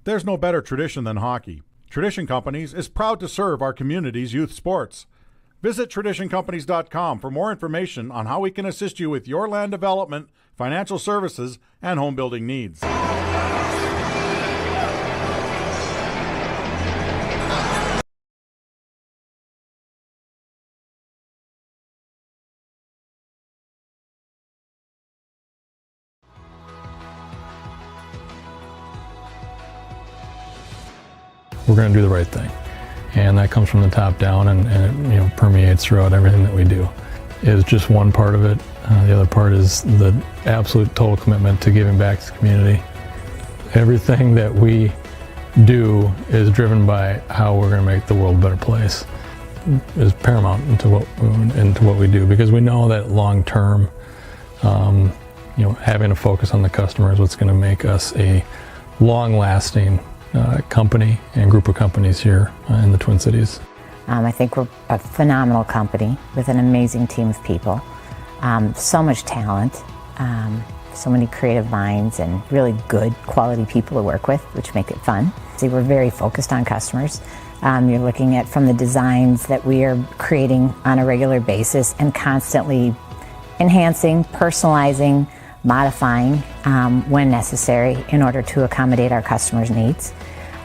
There's no better tradition than hockey. Tradition Companies is proud to serve our community's youth sports. Visit traditioncompanies.com for more information on how we can assist you with your land development, financial services, and home building needs. We're going to do the right thing, and that comes from the top down, and it permeates throughout everything that we do. Is just one part of it. The other part is the absolute total commitment to giving back to the community. Everything that we do is driven by how we're going to make the world a better place. Is paramount into what we do, because we know that long term, having a focus on the customer is what's going to make us a long-lasting company and group of companies here in the Twin Cities. I think we're a phenomenal company with an amazing team of people, so much talent, so many creative minds, and really good quality people to work with, which make it fun. See, we're very focused on customers. You're looking at from the designs that we are creating on a regular basis and constantly enhancing, personalizing, modifying when necessary in order to accommodate our customers' needs.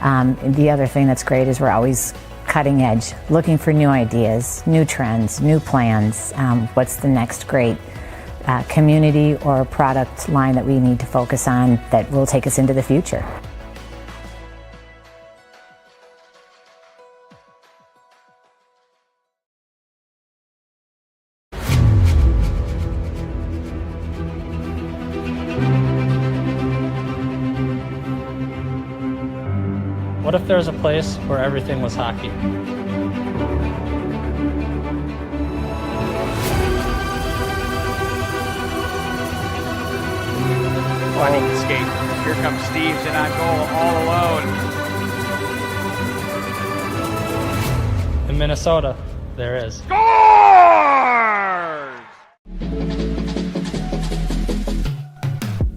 The other thing that's great is we're always cutting edge, looking for new ideas, new trends, new plans. What's the next great community or product line that we need to focus on that will take us into the future? What if there was a place where everything was hockey? Oh, I need to skate. Here comes Steve's and on goal all alone. In Minnesota, there is. Scores!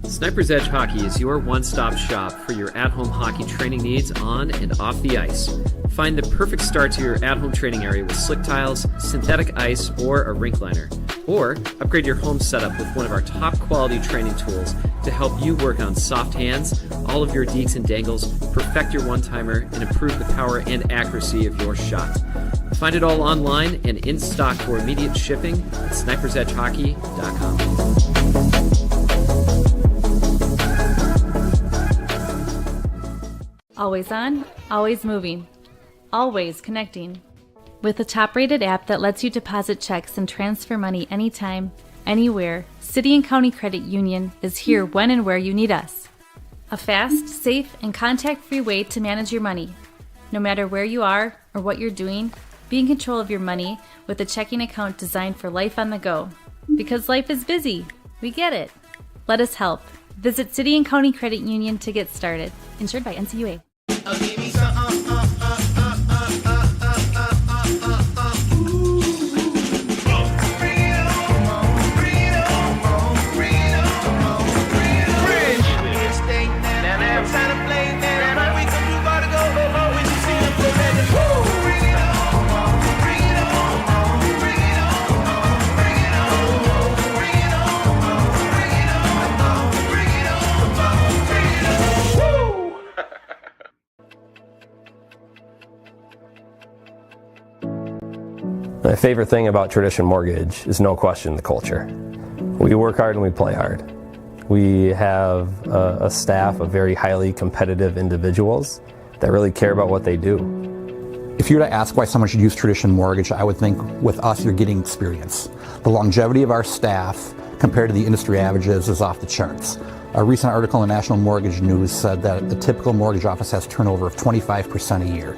Sniper's Edge Hockey is your one-stop shop for your at-home hockey training needs on and off the ice. Find the perfect start to your at-home training area with slick tiles, synthetic ice, or a rink liner. Or upgrade your home setup with one of our top-quality training tools to help you work on soft hands, all of your deeks and dangles, perfect your one-timer, and improve the power and accuracy of your shot. Find it all online and in stock for immediate shipping at snipersedgehockey.com. Always on, always moving, always connecting. With a top-rated app that lets you deposit checks and transfer money anytime, anywhere, City and County Credit Union is here when and where you need us. A fast, safe, and contact-free way to manage your money. No matter where you are or what you're doing, be in control of your money with a checking account designed for life on the go. Because life is busy. We get it. Let us help. Visit City and County Credit Union to get started. Insured by NCUA. My favorite thing about Tradition Mortgage is no question the culture. We work hard and we play hard. We have a staff of very highly competitive individuals that really care about what they do. If you were to ask why someone should use Tradition Mortgage, I would think with us you're getting experience. The longevity of our staff compared to the industry averages is off the charts. A recent article in National Mortgage News said that the typical mortgage office has turnover of 25% a year.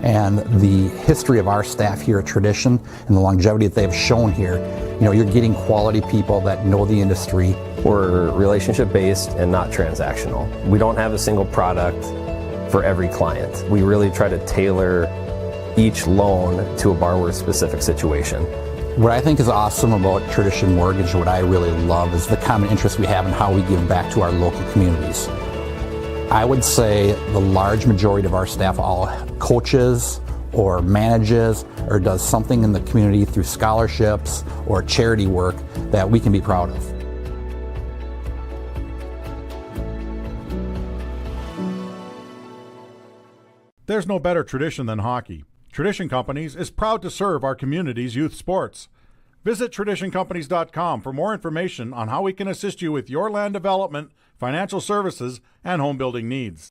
And the history of our staff here at Tradition and the longevity that they've shown here, you're getting quality people that know the industry. We're relationship-based and not transactional. We don't have a single product for every client. We really try to tailor each loan to a borrower's specific situation. What I think is awesome about Tradition Mortgage, what I really love, is the common interest we have in how we give back to our local communities. I would say the large majority of our staff all coaches or manages or does something in the community through scholarships or charity work that we can be proud of. There's no better tradition than hockey. Tradition Companies is proud to serve our community's youth sports. Visit TraditionCompanies.com for more information on how we can assist you with your land development, financial services, and home building needs.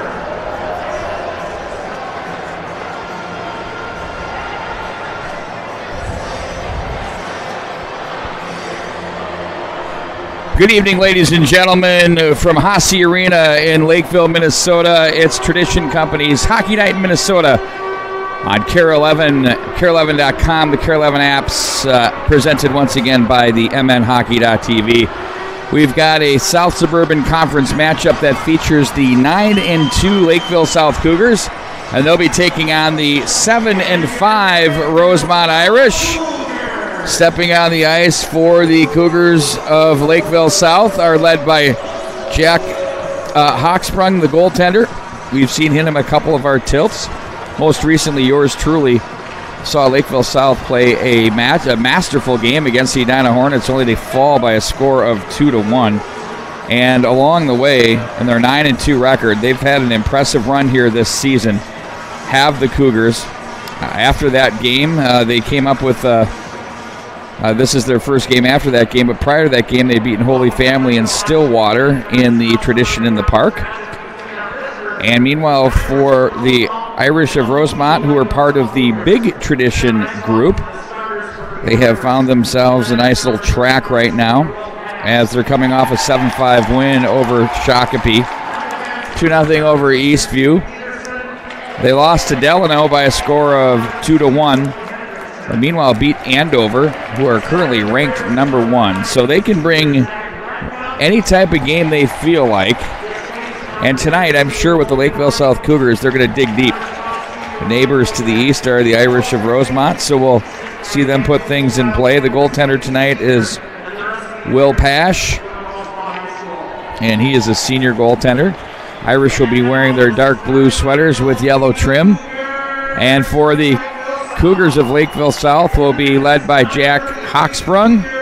Good evening, ladies and gentlemen, from Hasse Arena in Lakeville, Minnesota. It's Tradition Company's Hockey Night in Minnesota on KARE 11, KARE11.com, the KARE 11 apps, presented once again by the MNHockey.tv. We've got a South Suburban Conference matchup that features the 9-2 Lakeville South Cougars, and they'll be taking on the 7-5 Rosemount Irish. Stepping on the ice for the Cougars of Lakeville South are led by Jack Hochsprung, the goaltender. We've seen him in a couple of our tilts. Most recently, yours truly saw Lakeville South play a masterful game against the Edina Hornets, only to fall by a score of 2-1. And along the way, in their 9-2 record, they've had an impressive run here this season. Have the Cougars. After that game, they came up with... this is their first game after that game, but prior to that game, they'd beaten Holy Family and Stillwater in the Tradition in the Park. And meanwhile, for the Irish of Rosemount, who are part of the Big Tradition group, they have found themselves a nice little track right now as they're coming off a 7-5 win over Shakopee, 2-0 over Eastview. They lost to Delano by a score of 2-1. But meanwhile, beat Andover, who are currently ranked number 1. So they can bring any type of game they feel like. And tonight, I'm sure with the Lakeville South Cougars, they're going to dig deep. The neighbors to the east are the Irish of Rosemount, so we'll see them put things in play. The goaltender tonight is Will Pash, and he is a senior goaltender. Irish will be wearing their dark blue sweaters with yellow trim. And for the Cougars of Lakeville South will be led by Jack Hochsprung.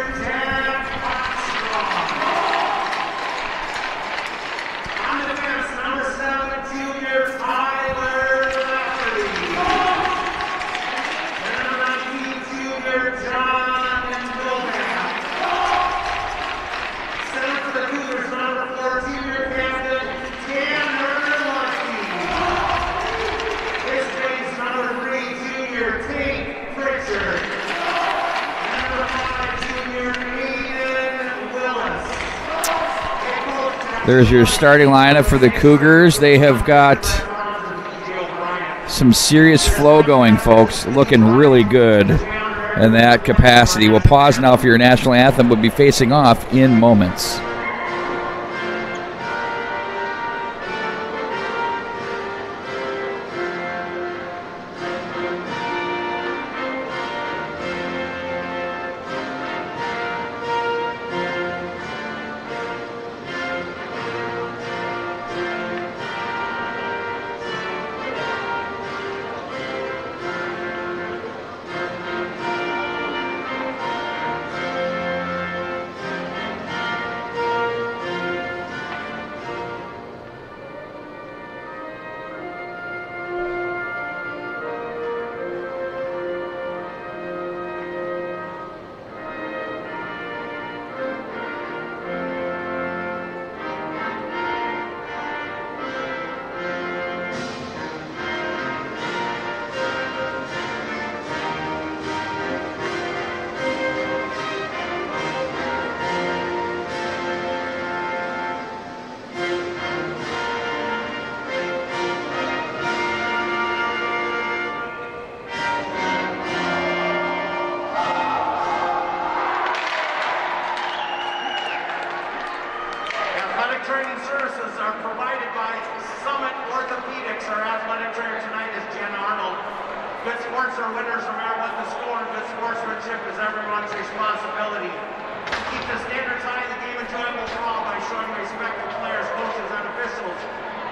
There's your starting lineup for the Cougars. They have got some serious flow going, folks. Looking really good in that capacity. We'll pause now for your national anthem. We'll be facing off in moments.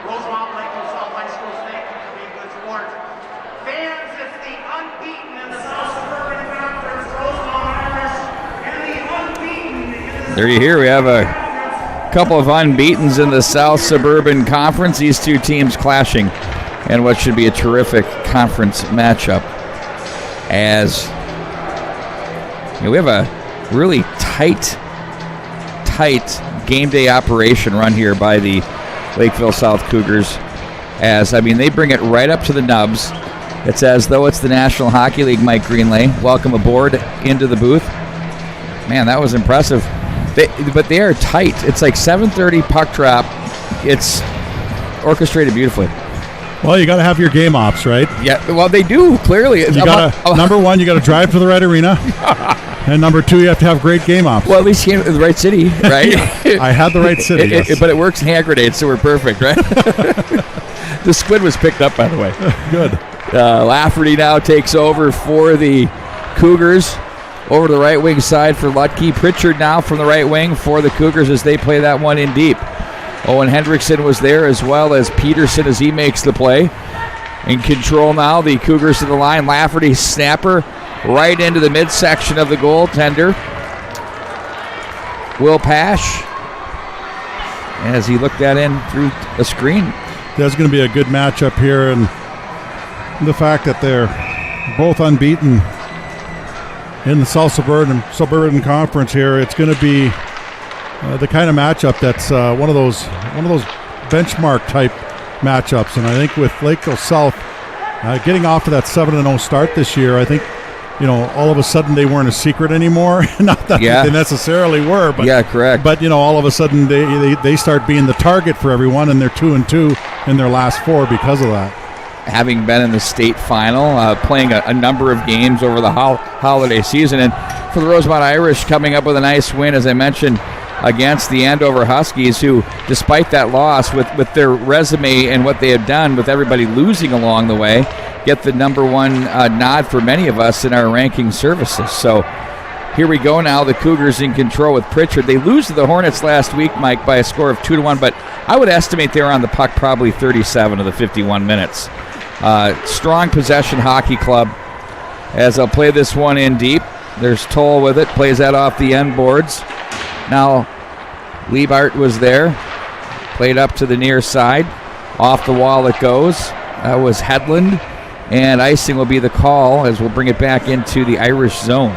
Rosemount, Lakeville, South High Schools, thank you for being good sports. Fans, it's the unbeaten in the South Suburban Conference, Rosemount Irish, and the unbeaten in the... There you hear, we have a couple of unbeatens in the South Suburban Conference. These two teams clashing in what should be a terrific conference matchup. As we have a really tight game day operation run here by the Lakeville South Cougars. They bring it right up to the nubs. It's as though it's the National Hockey League, Mike Greenlay. Welcome aboard into the booth. Man, that was impressive. But they are tight. It's like 7:30 puck drop. It's orchestrated beautifully. Well, you got to have your game ops, right? Yeah, well, they do, clearly. Number one, you got to drive to the right arena. And number two, you have to have great game ops. Well, at least you came to the right city, right? I had the right city, yes. But it works in hand grenades, so we're perfect, right? The squid was picked up, by the way. Good. Lafferty now takes over for the Cougars. Over to the right wing side for Lutke. Pritchard now from the right wing for the Cougars as they play that one in deep. Owen Hendrickson was there as well as Peterson as he makes the play. In control now, the Cougars to the line. Lafferty snapper right into the midsection of the goaltender. Will Pash as he looked that in through a screen. There's going to be a good matchup here, and the fact that they're both unbeaten in the South Suburban Conference here, it's going to be the kind of matchup that's one of those benchmark type matchups. And I think with Lakeville South getting off to that 7-0 start this year, I think all of a sudden they weren't a secret anymore. Not that they necessarily were, but yeah, correct. But all of a sudden they start being the target for everyone, and they're 2-2 in their last 4 because of that. Having been in the state final, playing a number of games over the holiday season. And for the Rosemount Irish, coming up with a nice win, as I mentioned, against the Andover Huskies, who, despite that loss, with their resume and what they have done, with everybody losing along the way, get the number one nod for many of us in our ranking services. So here we go now, the Cougars in control with Pritchard. They lose to the Hornets last week, Mike, by a score of 2-1, but I would estimate they were on the puck probably 37 of the 51 minutes. Strong possession hockey club as they'll play this one in deep. There's Toll with it, plays that off the end boards. Now Liebart was there, played up to the near side. Off the wall it goes. That was Hedlund, and icing will be the call as we'll bring it back into the Irish zone.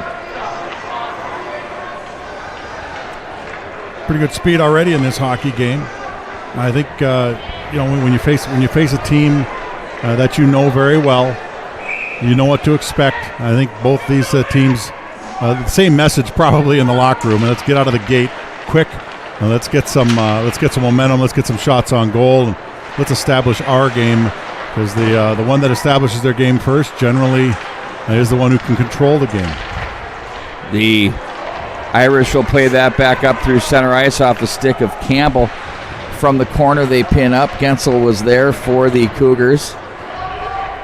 Pretty good speed already in this hockey game. I think when you face a team that you know very well, you know what to expect. I think both these teams, the same message probably in the locker room. Let's get out of the gate quick. Let's get some momentum. Let's get some shots on goal. And let's establish our game, because the one that establishes their game first generally is the one who can control the game. The Irish will play that back up through center ice off the stick of Campbell. From the corner they pin up. Gensel was there for the Cougars.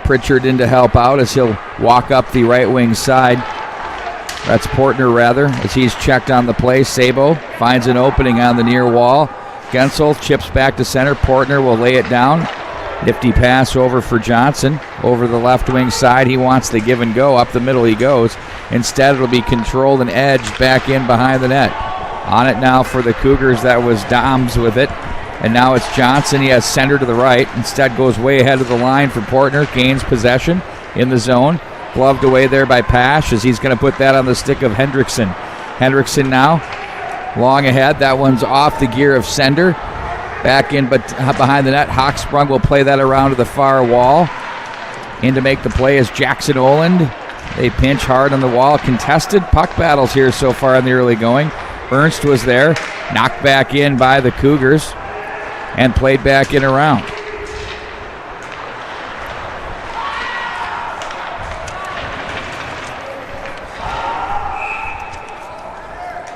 Pritchard in to help out as he'll walk up the right wing side. That's Portner, rather, as he's checked on the play. Sabo finds an opening on the near wall. Gensel chips back to center. Portner will lay it down. Nifty pass over for Johnson. Over the left wing side, he wants the give and go. Up the middle he goes. Instead, it'll be controlled and edged back in behind the net. On it now for the Cougars, that was Doms with it. And now it's Johnson. He has center to the right. Instead goes way ahead of the line for Portner. Gains possession in the zone. Gloved away there by Pash as he's going to put that on the stick of Hendrickson. Hendrickson now long ahead. That one's off the gear of Sender. Back in but behind the net. Hochsprung will play that around to the far wall. In to make the play is Jackson Oland. They pinch hard on the wall. Contested puck battles here so far in the early going. Ernst was there. Knocked back in by the Cougars. And played back in around.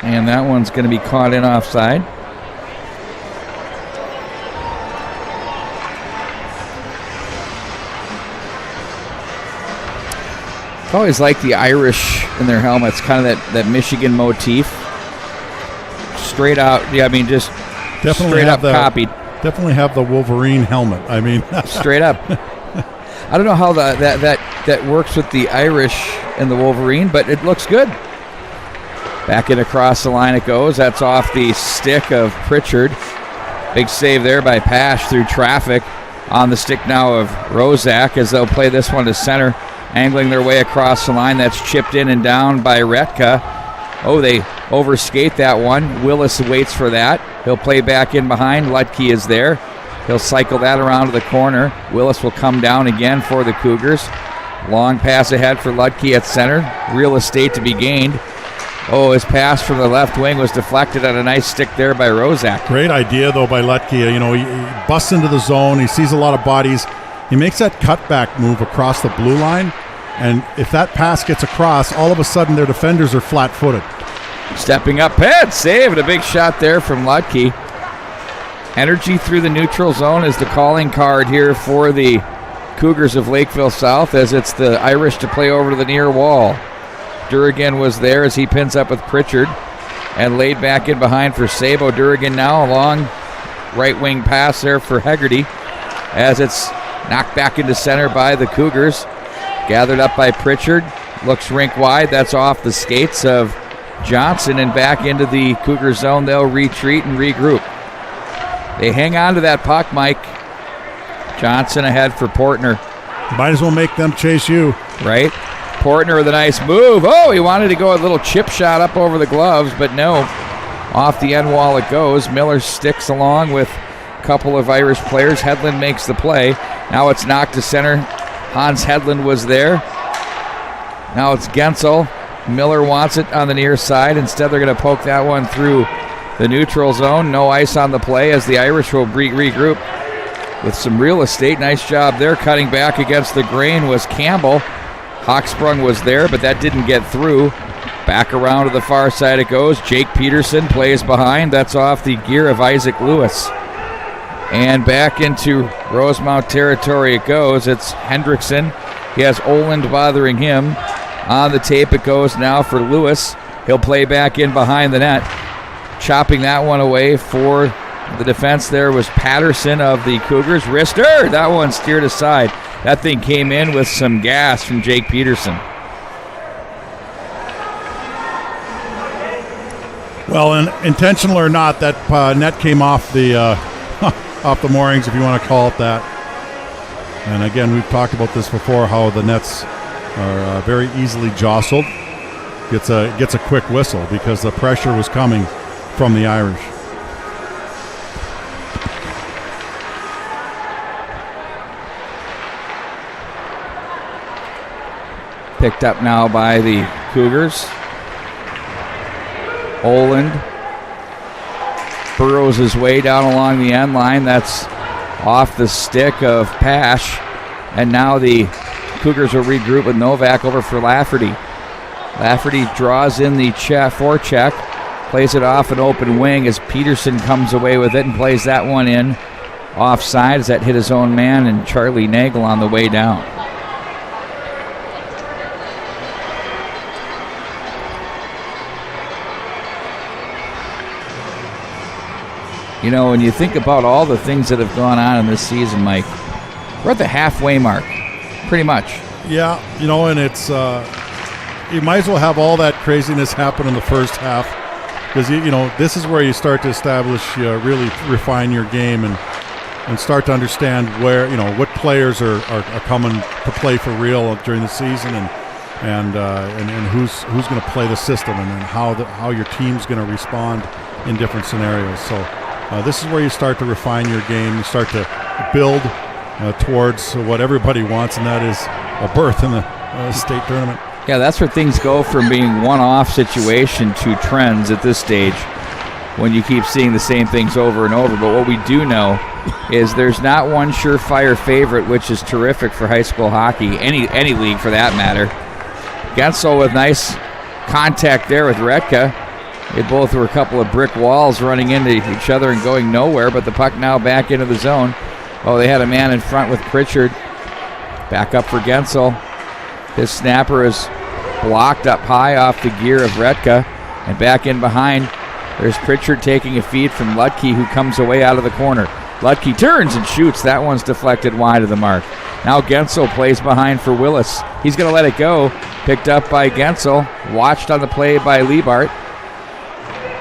And that one's going to be caught in offside. I always like the Irish in their helmets, kind of that Michigan motif. Straight out, just definitely straight up copied. Definitely have the Wolverine helmet. I mean, straight up. I don't know how that works with the Irish and the Wolverine, but it looks good. Back in across the line it goes. That's off the stick of Pritchard. Big save there by Pash through traffic. On the stick now of Rozak as they'll play this one to center. Angling their way across the line. That's chipped in and down by Retka. Oh, they overskate that one. Willis waits for that. He'll play back in behind. Lutke is there. He'll cycle that around to the corner. Willis will come down again for the Cougars. Long pass ahead for Lutke at center. Real estate to be gained. Oh, his pass from the left wing was deflected on a nice stick there by Rozak. Great idea, though, by Lutke. You know, he busts into the zone. He sees a lot of bodies. He makes that cutback move across the blue line. And if that pass gets across, all of a sudden their defenders are flat-footed. Stepping up, head save, and a big shot there from Lutke. Energy through the neutral zone is the calling card here for the Cougars of Lakeville South, as it's the Irish to play over to the near wall. Durrigan was there as he pins up with Pritchard and laid back in behind for Sabo. Durrigan now a long right wing pass there for Hegarty as it's knocked back into center by the Cougars. Gathered up by Pritchard. Looks rink wide. That's off the skates of Johnson and back into the Cougar zone. They'll retreat and regroup. They hang on to that puck, Mike. Johnson ahead for Portner. Might as well make them chase you. Right. Portner with a nice move. Oh, he wanted to go a little chip shot up over the gloves, but no. Off the end wall it goes. Miller sticks along with a couple of Irish players. Hedlund makes the play. Now it's knocked to center. Hans Hedlund was there. Now it's Gensel. Miller wants it on the near side. Instead, they're going to poke that one through the neutral zone. No ice on the play as the Irish will regroup with some real estate. Nice job there. Cutting back against the grain was Campbell. Hawksprung was there, but that didn't get through. Back around to the far side it goes. Jake Peterson plays behind. That's off the gear of Isaac Lewis. And back into Rosemount territory it goes. It's Hendrickson. He has Oland bothering him. On the tape it goes now for Lewis. He'll play back in behind the net. Chopping that one away for the defense there was Patterson of the Cougars. Wrister, that one steered aside. That thing came in with some gas from Jake Peterson. Well, intentional or not, that net came off the off the moorings, if you want to call it that. And again, we've talked about this before, how the nets are very easily jostled. Gets a quick whistle because the pressure was coming from the Irish. Picked up now by the Cougars. Oland burrows his way down along the end line. That's off the stick of Pash. And now the Cougars will regroup with Novak over for Lafferty. Lafferty draws in the forecheck, plays it off an open wing as Peterson comes away with it and plays that one in. Offside as that hit his own man and Charlie Nagel on the way down. You know, when you think about all the things that have gone on in this season, Mike, we're at the halfway mark, pretty much. Yeah, you know, and it's you might as well have all that craziness happen in the first half because, you know, this is where you start to establish, really refine your game and start to understand where, you know, what players are coming to play for real during the season and who's going to play the system and then how your team's going to respond in different scenarios. So this is where you start to refine your game. You start to build towards what everybody wants, and that is a berth in the state tournament. Yeah, that's where things go from being one-off situation to trends at this stage when you keep seeing the same things over and over. But what we do know is there's not one surefire favorite, which is terrific for high school hockey, any league for that matter. Gensel with nice contact there with Retka. They both were a couple of brick walls running into each other and going nowhere, but the puck now back into the zone. Oh, they had a man in front with Pritchard. Back up for Gensel. His snapper is blocked up high off the gear of Retka. And back in behind, there's Pritchard taking a feed from Lutke, who comes away out of the corner. Lutke turns and shoots. That one's deflected wide of the mark. Now Gensel plays behind for Willis. He's going to let it go. Picked up by Gensel. Watched on the play by Liebart.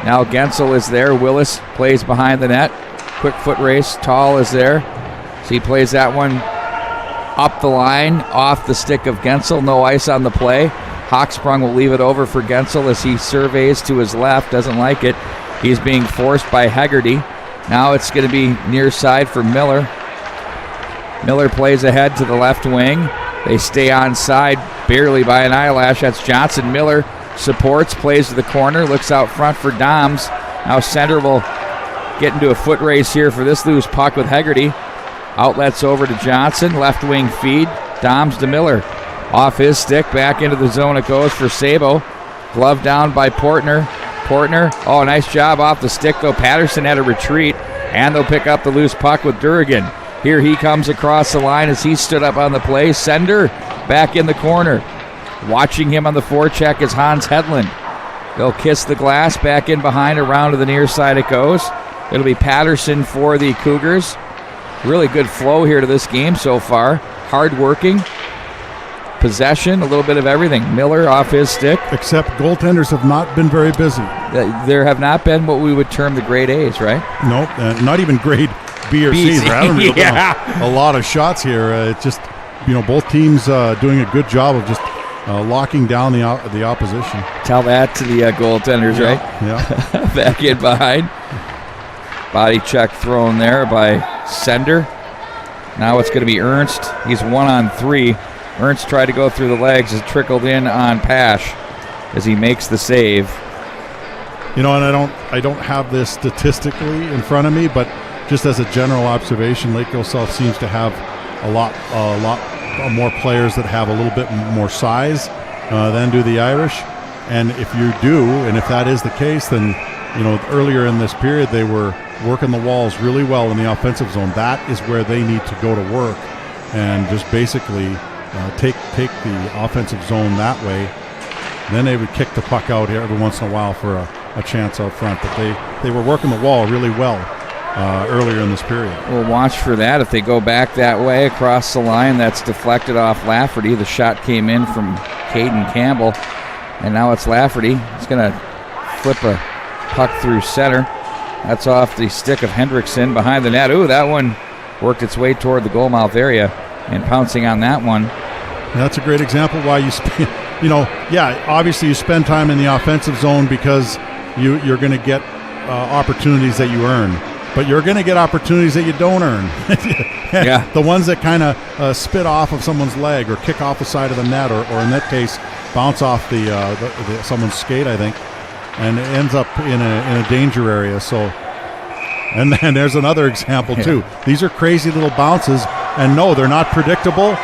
Now Gensel is there. Willis plays behind the net. Quick foot race. Tall is there. So he plays that one up the line, off the stick of Gensel. No ice on the play. Hochsprung will leave it over for Gensel as he surveys to his left. Doesn't like it. He's being forced by Hegarty. Now it's going to be near side for Miller. Miller plays ahead to the left wing. They stay on side barely by an eyelash. That's Johnson. Miller supports, plays to the corner, looks out front for Doms. Now center will get into a foot race here for this loose puck with Hegarty. Outlets over to Johnson. Left wing feed. Doms to Miller. Off his stick. Back into the zone it goes for Sabo. Glove down by Portner. Oh, nice job off the stick, though. Patterson had a retreat, and they'll pick up the loose puck with Durrigan. Here he comes across the line as he stood up on the play. Sender back in the corner. Watching him on the forecheck is Hans Hedlund. They'll kiss the glass. Back in behind. Around to the near side it goes. It'll be Patterson for the Cougars. Really good flow here to this game so far. Hard working. Possession, a little bit of everything. Miller off his stick. Except goaltenders have not been very busy. There have not been what we would term the grade A's, right? Nope, not even grade B or C. A lot of shots here. It's just, both teams doing a good job of just locking down the opposition. Tell that to the goaltenders, right? Yeah. Back in behind. Body check thrown there by Sender. Now it's going to be Ernst. He's 1-on-3. Ernst tried to go through the legs, has trickled in on Pash as he makes the save. And I don't have this statistically in front of me, but just as a general observation, Lakeville South seems to have a lot more players that have a little bit more size than do the Irish. And if you do, and if that is the case, then earlier in this period they were working the walls really well in the offensive zone. That is where they need to go to work and just basically take the offensive zone that way. Then they would kick the puck out here every once in a while for a chance out front. But they were working the wall really well earlier in this period. We'll watch for that. If they go back that way across the line, that's deflected off Lafferty. The shot came in from Caden Campbell, and now it's Lafferty. He's going to flip a puck through center. That's off the stick of Hendrickson behind the net. Ooh, that one worked its way toward the goal mouth area. And pouncing on that one. That's a great example why you spend, obviously you spend time in the offensive zone because you're going to get opportunities that you earn. But you're going to get opportunities that you don't earn. Yeah. The ones that kind of spit off of someone's leg or kick off the side of the net or in that case, bounce off the someone's skate, I think, and it ends up in a danger area. So, and then there's another example, too. These are crazy little bounces. And no, they're not predictable,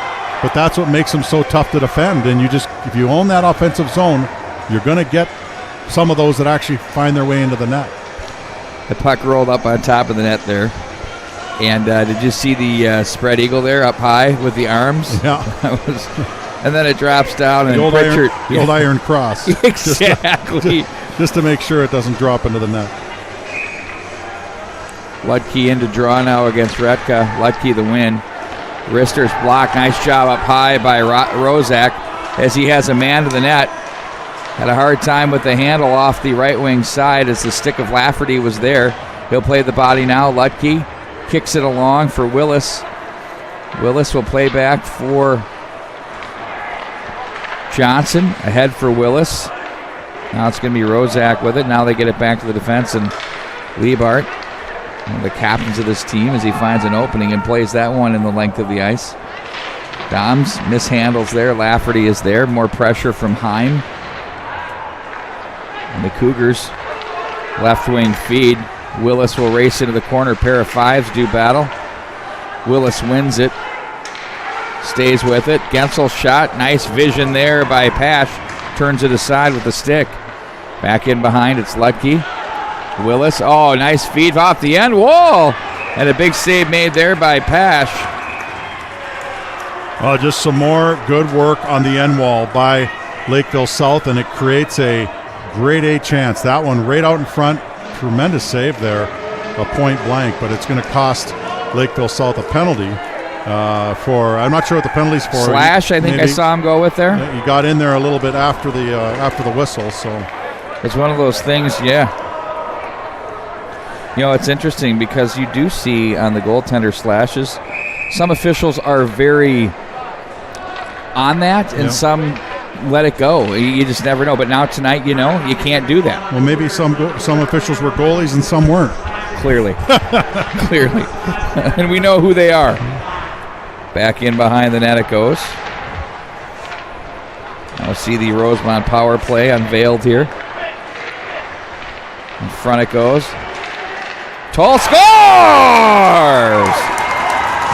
but that's what makes them so tough to defend. And if you own that offensive zone, you're going to get some of those that actually find their way into the net. The puck rolled up on top of the net there. And did you see the spread eagle there up high with the arms? Yeah. And then it drops down. The old iron cross. Exactly. Just to make sure it doesn't drop into the net. Lutke in to draw now against Retka. Lutke the win. Rister's block. Nice job up high by Rozak as he has a man to the net. Had a hard time with the handle off the right wing side as the stick of Lafferty was there. He'll play the body now. Lutke kicks it along for Willis. Willis will play back for Johnson. Ahead for Willis. Now it's going to be Rozak with it. Now they get it back to the defense and Liebart, one of the captains of this team, as he finds an opening and plays that one in the length of the ice. Doms mishandles there. Lafferty is there. More pressure from Heim. And the Cougars left wing feed. Willis will race into the corner. Pair of fives do battle. Willis wins it. Stays with it. Gensel shot. Nice vision there by Pash. Turns it aside with the stick. Back in behind, it's Lutke. Willis, nice feed off the end wall. And a big save made there by Pash. Just some more good work on the end wall by Lakeville South, and it creates a grade A chance. That one right out in front. Tremendous save there, a point blank, but it's going to cost Lakeville South a penalty for, I'm not sure what the penalty's for. Slash, I think I saw him go with there. He got in there a little bit after the whistle, so. It's one of those things, yeah. You know, it's interesting because you do see on the goaltender slashes, some officials are very on that, and some let it go. You just never know. But now tonight, you know, you can't do that. Well, maybe some officials were goalies and some weren't. Clearly. Clearly. And we know who they are. Back in behind the net it goes. Now see the Rosemount power play unveiled here. In front it goes. Toll scores!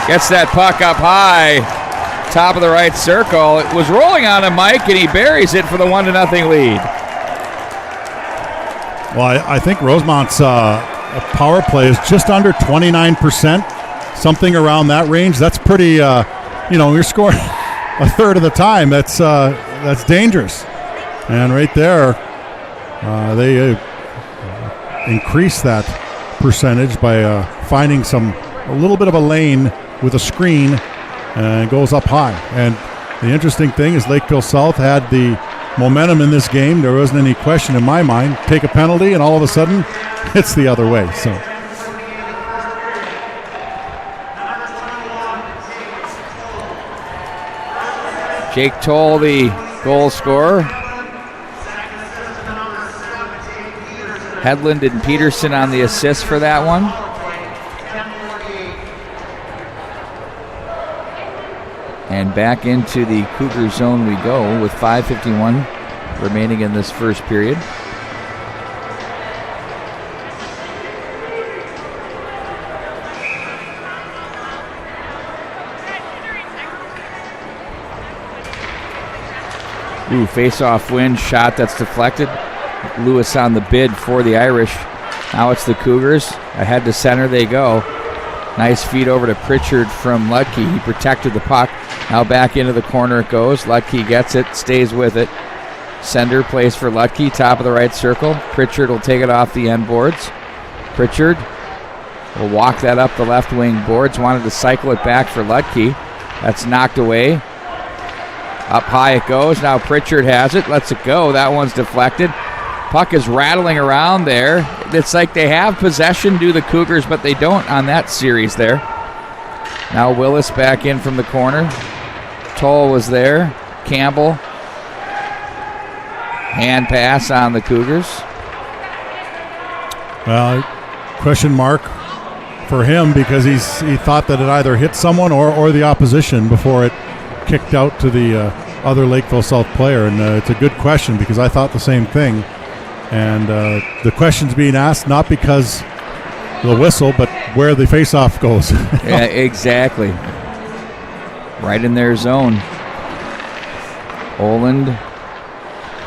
Gets that puck up high. Top of the right circle. It was rolling on him, Mike, and he buries it for the 1-0 lead. Well, I think Rosemount's power play is just under 29%, something around that range. That's pretty, you're scoring a third of the time. That's dangerous. And right there, they increase that percentage by finding a little bit of a lane with a screen, and goes up high. And the interesting thing is Lakeville South had the momentum in this game. There wasn't any question in my mind. Take a penalty, and all of a sudden, it's the other way. So. Jake Toll, the goal scorer. Hedlund and Peterson on the assist for that one. And back into the Cougar zone we go with 5:51 remaining in this first period. Ooh, face-off win, shot that's deflected. Lewis on the bid for the Irish. Now it's the Cougars. Ahead to center they go. Nice feed over to Pritchard from Ludke. He protected the puck. Now back into the corner it goes. Ludke gets it, stays with it. Sender plays for Ludke, top of the right circle. Pritchard will take it off the end boards. Pritchard will walk that up the left wing boards. Wanted to cycle it back for Ludke. That's knocked away. Up high it goes. Now Pritchard has it. Lets it go. That one's deflected. Puck is rattling around there. It's like they have possession, do the Cougars, but they don't on that series there. Now Willis back in from the corner. Toll was there. Campbell. Hand pass on the Cougars. Well, question mark for him because he thought that it either hit someone or the opposition before it kicked out to the other Lakeville South player. And it's a good question because I thought the same thing. And the question's being asked not because of the whistle, but where the face-off goes. Yeah, exactly. Right in their zone. Oland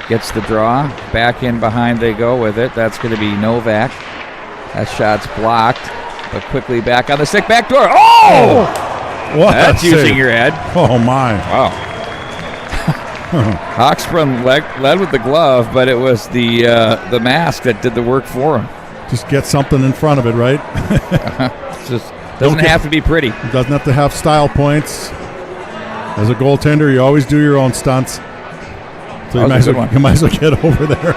gets the draw. Back in behind they go with it. That's going to be Novak. That shot's blocked, but quickly back on the stick. Back door. Oh! What That's using your head. Oh, my. Wow. Hochsprung led with the glove, but it was the mask that did the work for him. Just get something in front of it, right? Just doesn't have to be pretty. It doesn't have to have style points. As a goaltender, you always do your own stunts. So you might as well get over there.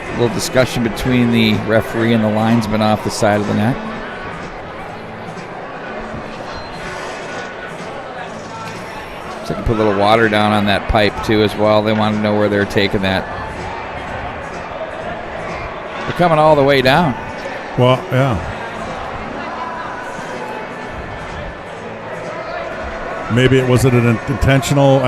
A little discussion between the referee and the linesman off the side of the net. So I can put a little water down on that pipe too as well. They want to know where they're taking that. They're coming all the way down. Well, yeah. Maybe it was an intentional.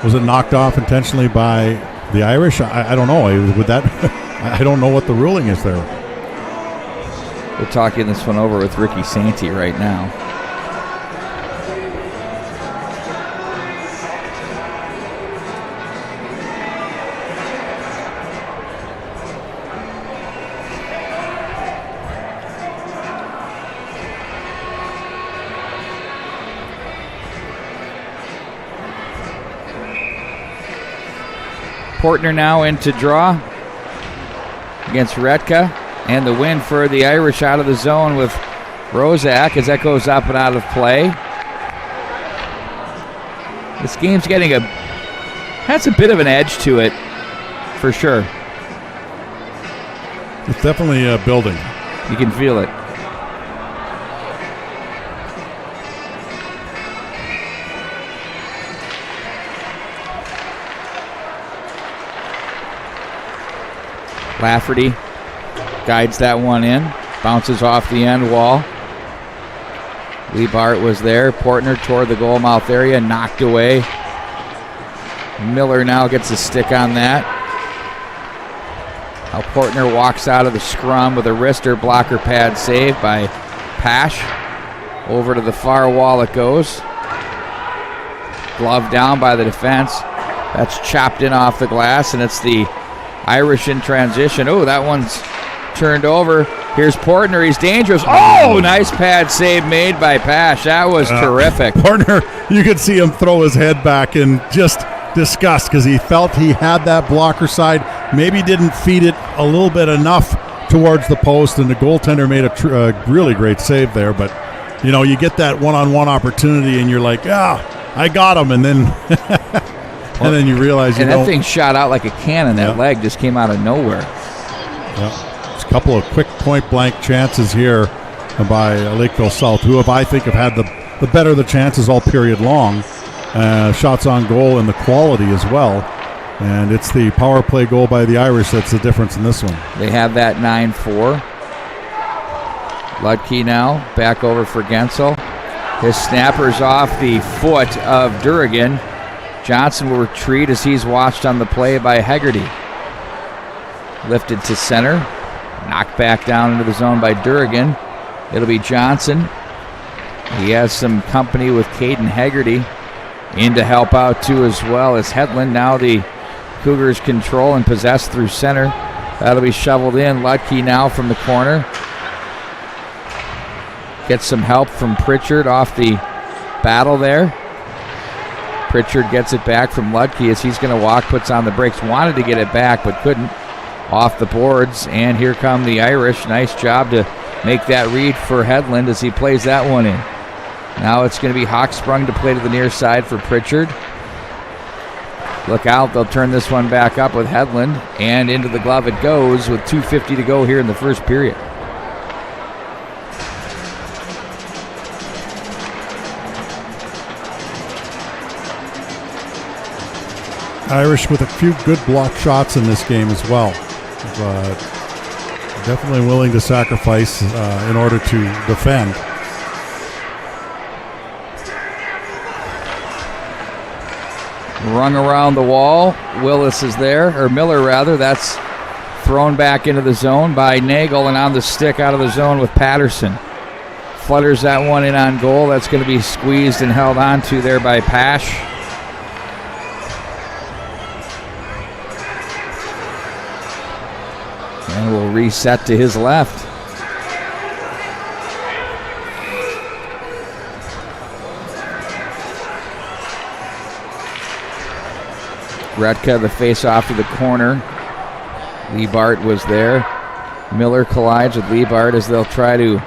Was it knocked off intentionally by the Irish? I don't know. Would that? I don't know what the ruling is there. We're talking this one over with Ricky Santee right now. Portner now into draw against Retka. And the win for the Irish out of the zone with Rozak as that goes up and out of play. This game's has a bit of an edge to it, for sure. It's definitely building. You can feel it. Lafferty guides that one in, bounces off the end wall. Liebart was there. Portner toward the goal mouth area, knocked away. Miller now gets a stick on that. Now Portner walks out of the scrum with a wrister blocker pad save by Pash. Over to the far wall it goes. Glove down by the defense. That's chopped in off the glass, and it's the Irish in transition. Oh, that one's turned over. Here's Portner. He's dangerous. Oh, nice pad save made by Pash. That was terrific. Portner, you could see him throw his head back in just disgust because he felt he had that blocker side. Maybe didn't feed it a little bit enough towards the post, and the goaltender made a really great save there. But, you know, you get that one-on-one opportunity, and you're like, I got him. And then and then you realize you don't. And that thing shot out like a cannon. That leg just came out of nowhere. Yeah. A couple of quick point-blank chances here by Lakeville South, who I think have had the better of the chances all period long. Shots on goal and the quality as well. And it's the power play goal by the Irish that's the difference in this one. They have that 9-4. Ludke now back over for Gensel. His snapper's off the foot of Durrigan. Johnson will retreat as he's watched on the play by Hegarty. Lifted to center. Knocked back down into the zone by Durrigan. It'll be Johnson. He has some company with Caden Hegarty in to help out too as well as Hedlund. Now the Cougars control and possess through center. That'll be shoveled in. Ludke now from the corner. Gets some help from Pritchard off the battle there. Pritchard gets it back from Ludke as he's going to walk, puts on the brakes. Wanted to get it back but couldn't. Off the boards, and here come the Irish. Nice job to make that read for Hedlund as he plays that one in. Now it's going to be Hawksprung to play to the near side for Pritchard. Look out, they'll turn this one back up with Hedlund, and into the glove it goes with 2:50 to go here in the first period. Irish with a few good block shots in this game as well. But definitely willing to sacrifice in order to defend. Rung around the wall. Willis is there, or Miller rather. That's thrown back into the zone by Nagel, and on the stick out of the zone with Patterson. Flutters that one in on goal. That's going to be squeezed and held on to there by Pash. And will reset to his left. Retka, the face-off to the corner. Liebart was there. Miller collides with Liebart as they'll try to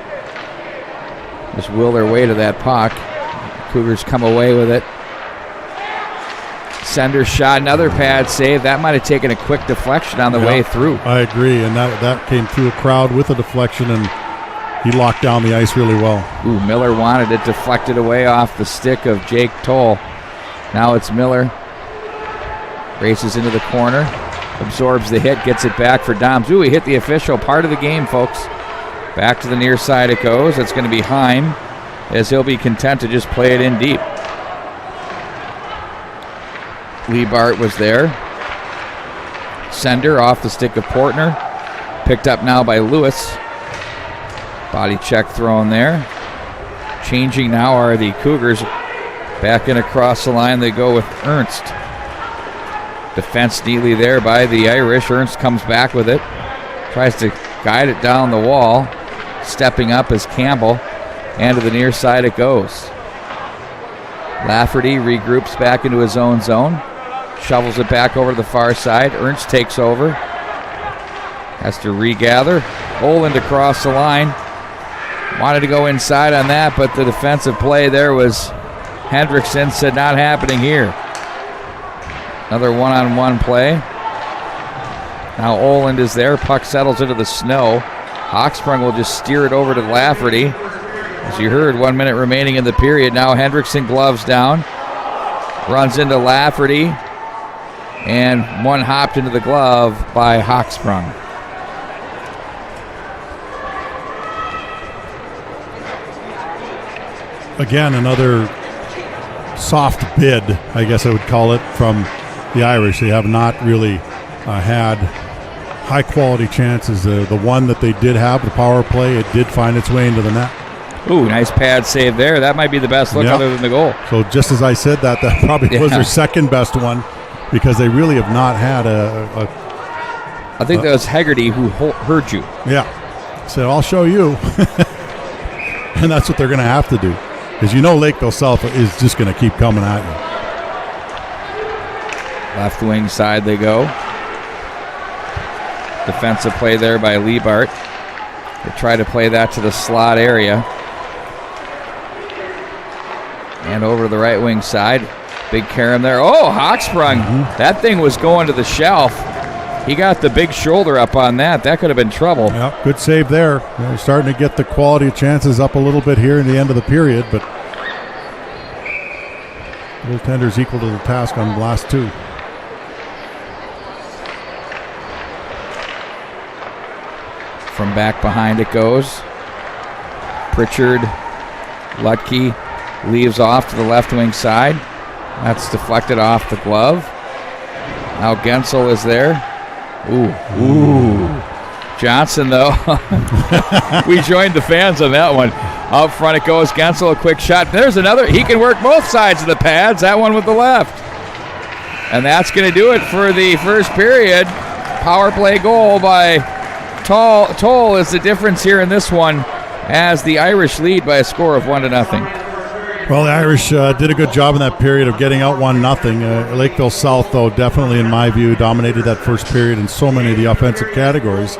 just will their way to that puck. Cougars come away with it. Sender shot, another pad save. That might have taken a quick deflection on the way through. I agree, and that came through a crowd with a deflection, and he locked down the ice really well. Ooh, Miller wanted it deflected away off the stick of Jake Toll. Now it's Miller. Races into the corner, absorbs the hit, gets it back for Doms. Ooh, he hit the official part of the game, folks. Back to the near side it goes. It's going to be Heim, as he'll be content to just play it in deep. Liebart was there. Sender off the stick of Portner. Picked up now by Lewis. Body check thrown there. Changing now are the Cougars. Back in across the line they go with Ernst. Defense neatly there by the Irish. Ernst comes back with it. Tries to guide it down the wall. Stepping up is Campbell. And to the near side it goes. Lafferty regroups back into his own zone. Shovels it back over to the far side. Ernst takes over. Has to regather. Oland across the line. Wanted to go inside on that, but the defensive play there was Hendrickson, said not happening here. Another one-on-one play. Now Oland is there. Puck settles into the snow. Hawksprung will just steer it over to Lafferty. As you heard, 1 minute remaining in the period. Now Hendrickson gloves down. Runs into Lafferty. And one hopped into the glove by Hawksprung. Again, another soft bid, I guess I would call it, from the Irish. They have not really had high-quality chances. The one that they did have, the power play, it did find its way into the net. Ooh, nice pad save there. That might be the best look other than the goal. So just as I said that probably was their second best one, because they really have not had I think that was Hegarty who heard you. Yeah. Said, I'll show you. And that's what they're going to have to do. Because you know Lakeville South is just going to keep coming at you. Left wing side they go. Defensive play there by Liebart. They try to play that to the slot area. And over to the right wing side. Big carom there. Oh, Hawksprung. That thing was going to the shelf. He got the big shoulder up on that. That could have been trouble. Yeah, good save there. They're starting to get the quality of chances up a little bit here in the end of the period, but goaltender's equal to the task on the last two. From back behind it goes. Pritchard, Lutke leaves off to the left wing side. That's deflected off the glove. Now Gensel is there. Ooh. Johnson, though. We joined the fans on that one. Up front it goes. Gensel, a quick shot. There's another. He can work both sides of the pads. That one with the left. And that's going to do it for the first period. Power play goal by Toll is the difference here in this one, as the Irish lead by a score of 1-0. Well, the Irish did a good job in that period of getting out 1-0. Lakeville South, though, definitely, in my view, dominated that first period in so many of the offensive categories,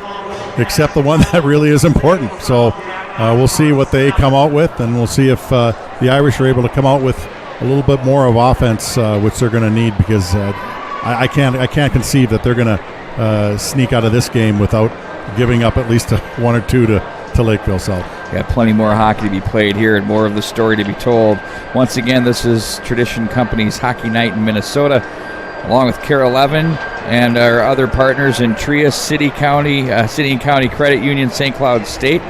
except the one that really is important. So we'll see what they come out with, and we'll see if the Irish are able to come out with a little bit more of offense, which they're going to need, because I can't conceive that they're going to sneak out of this game without giving up at least one or two to Lakeville South. Got plenty more hockey to be played here and more of the story to be told. Once again, this is Tradition Company's Hockey Night in Minnesota, along with Care 11 and our other partners in Trias, City and County Credit Union, St. Cloud State,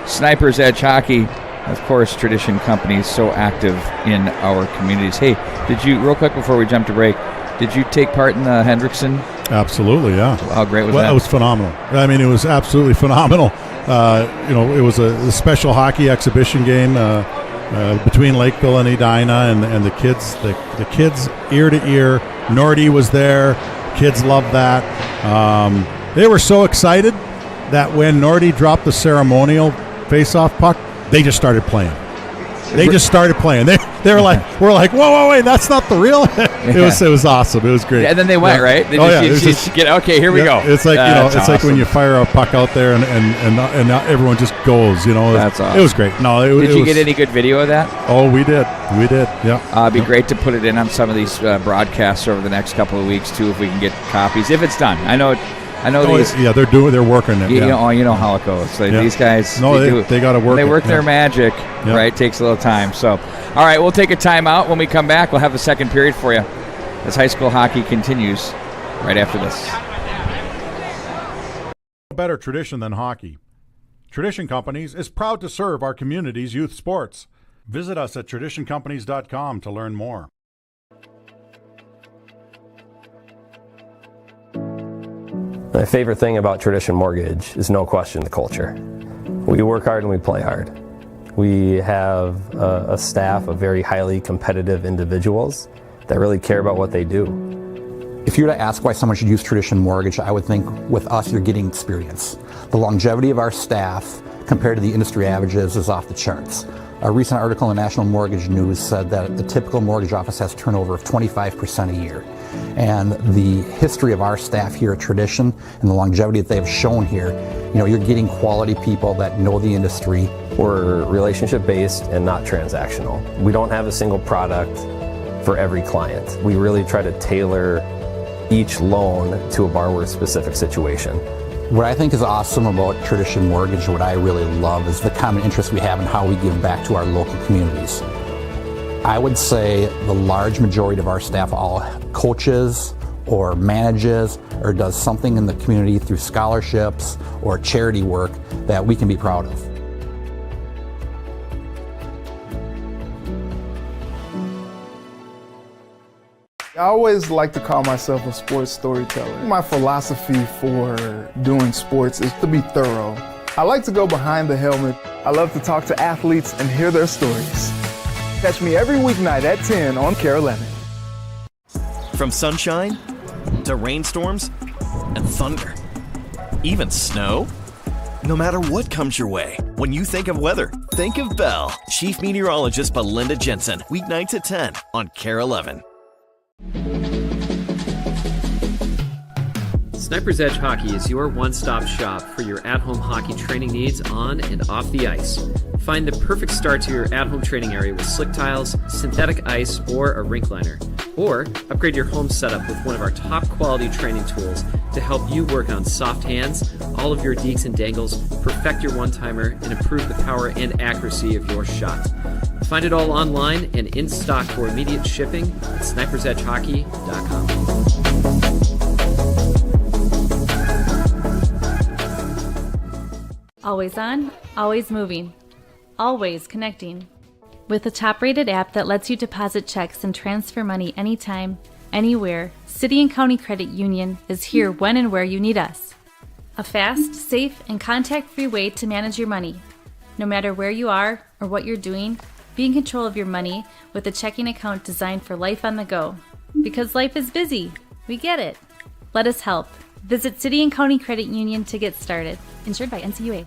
Snipers Edge Hockey, of course, Tradition Company is so active in our communities. Hey, did you, real quick before we jump to break, did you take part in the Hendrickson? Absolutely, yeah. How great was that? It was phenomenal. I mean, it was absolutely phenomenal. It was a special hockey exhibition game between Lakeville and Edina, and the kids ear to ear. Nordy was there. Kids loved that. They were so excited that when Nordy dropped the ceremonial face-off puck, they just started playing. They were like, we're like, whoa, wait, that's not the real. It was awesome. It was great. And then they went right. They okay, here we go. It's like it's awesome. Like when you fire a puck out there and not everyone just goes. That's awesome. It was great. No, did you get any good video of that? Oh, we did. Yeah. It'd be great to put it in on some of these broadcasts over the next couple of weeks too, if we can get copies. If it's done, I know these. Yeah, they're working it. You know how it goes. These guys. They got to work. They work their magic. Yeah. Right, takes a little time. So, all right, we'll take a timeout. When we come back, we'll have the second period for you as high school hockey continues right after this. A better tradition than hockey. Tradition Companies is proud to serve our community's youth sports. Visit us at traditioncompanies.com to learn more. My favorite thing about Tradition Mortgage is no question the culture. We work hard and we play hard. We have a staff of very highly competitive individuals that really care about what they do. If you were to ask why someone should use Tradition Mortgage, I would think with us you're getting experience. The longevity of our staff compared to the industry averages is off the charts. A recent article in National Mortgage News said that the typical mortgage office has turnover of 25% a year. and the history of our staff here at Tradition and the longevity that they've shown here, you're getting quality people that know the industry. We're relationship based and not transactional. We don't have a single product for every client. We really try to tailor each loan to a borrower's specific situation. What I think is awesome about Tradition Mortgage, what I really love, is the common interest we have in how we give back to our local communities. I would say the large majority of our staff all coaches or manages or does something in the community through scholarships or charity work that we can be proud of. I always like to call myself a sports storyteller. My philosophy for doing sports is to be thorough. I like to go behind the helmet. I love to talk to athletes and hear their stories. Catch me every weeknight at 10 on KARE 11. From sunshine to rainstorms and thunder, even snow. No matter what comes your way, when you think of weather, think of Bell. Chief Meteorologist Belinda Jensen, weeknights at 10 on KARE 11. Sniper's Edge Hockey is your one-stop shop for your at-home hockey training needs on and off the ice. Find the perfect start to your at-home training area with slick tiles, synthetic ice, or a rink liner. Or upgrade your home setup with one of our top-quality training tools to help you work on soft hands, all of your deeks and dangles, perfect your one-timer, and improve the power and accuracy of your shot. Find it all online and in stock for immediate shipping at snipersedgehockey.com. Always on, always moving, always connecting. With a top-rated app that lets you deposit checks and transfer money anytime, anywhere, City and County Credit Union is here when and where you need us. A fast, safe, and contact-free way to manage your money. No matter where you are or what you're doing, be in control of your money with a checking account designed for life on the go. Because life is busy. We get it. Let us help. Visit City and County Credit Union to get started. Insured by NCUA.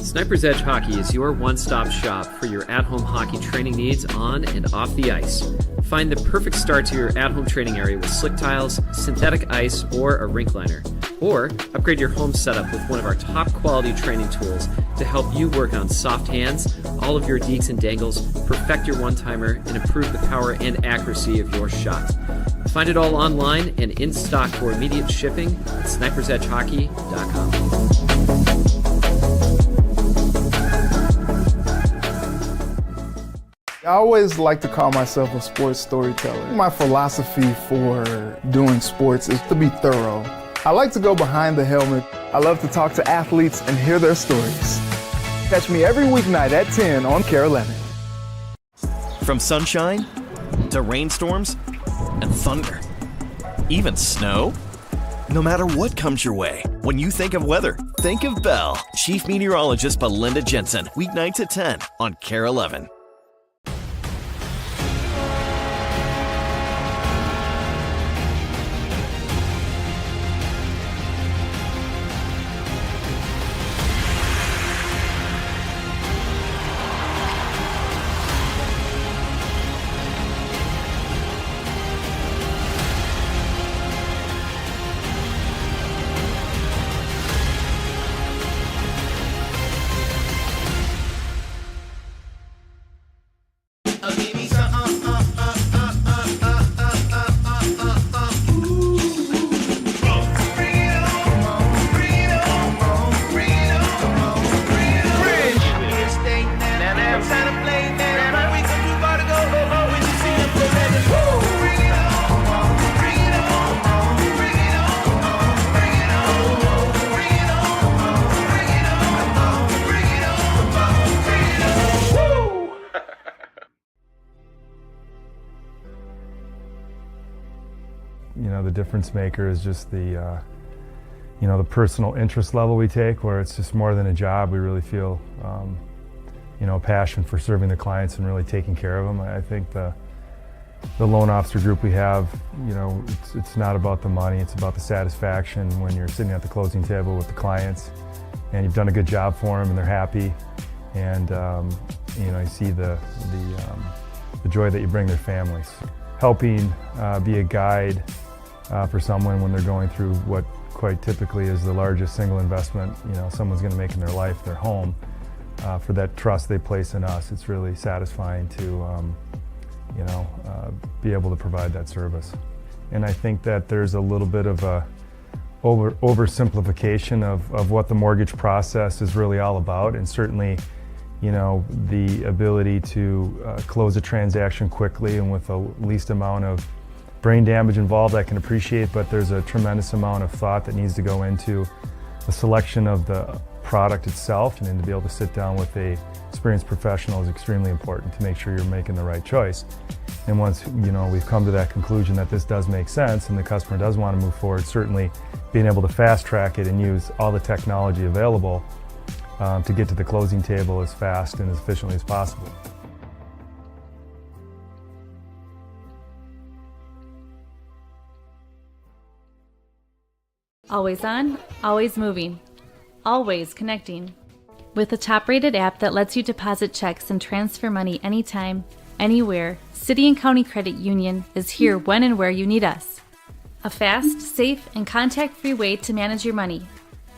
Sniper's Edge Hockey is your one-stop shop for your at-home hockey training needs on and off the ice. Find the perfect start to your at-home training area with slick tiles, synthetic ice, or a rink liner. Or upgrade your home setup with one of our top-quality training tools to help you work on soft hands, all of your deeks and dangles, perfect your one-timer, and improve the power and accuracy of your shot. Find it all online and in stock for immediate shipping at snipersedgehockey.com. I always like to call myself a sports storyteller. My philosophy for doing sports is to be thorough. I like to go behind the helmet. I love to talk to athletes and hear their stories. Catch me every weeknight at 10 on KARE 11. From sunshine to rainstorms and thunder, even snow. No matter what comes your way, when you think of weather, think of Bell. Chief Meteorologist Belinda Jensen, weeknights at 10 on KARE 11. the difference maker is just the the personal interest level we take, where it's just more than a job. We really feel passion for serving the clients and really taking care of them. I think the loan officer group we have, it's not about the money, it's about the satisfaction when you're sitting at the closing table with the clients and you've done a good job for them and they're happy, and you see the joy that you bring their families. Helping be a guide for someone when they're going through what quite typically is the largest single investment someone's going to make in their life, their home. For that trust they place in us, it's really satisfying to be able to provide that service. And I think that there's a little bit of a oversimplification of what the mortgage process is really all about, and certainly the ability to close a transaction quickly and with the least amount of brain damage involved, I can appreciate, but there's a tremendous amount of thought that needs to go into the selection of the product itself, and then to be able to sit down with a experienced professional is extremely important to make sure you're making the right choice. And once we've come to that conclusion that this does make sense and the customer does want to move forward, certainly being able to fast track it and use all the technology available to get to the closing table as fast and as efficiently as possible. Always on, always moving, always connecting. With a top-rated app that lets you deposit checks and transfer money anytime, anywhere, City and County Credit Union is here when and where you need us. A fast, safe, and contact-free way to manage your money.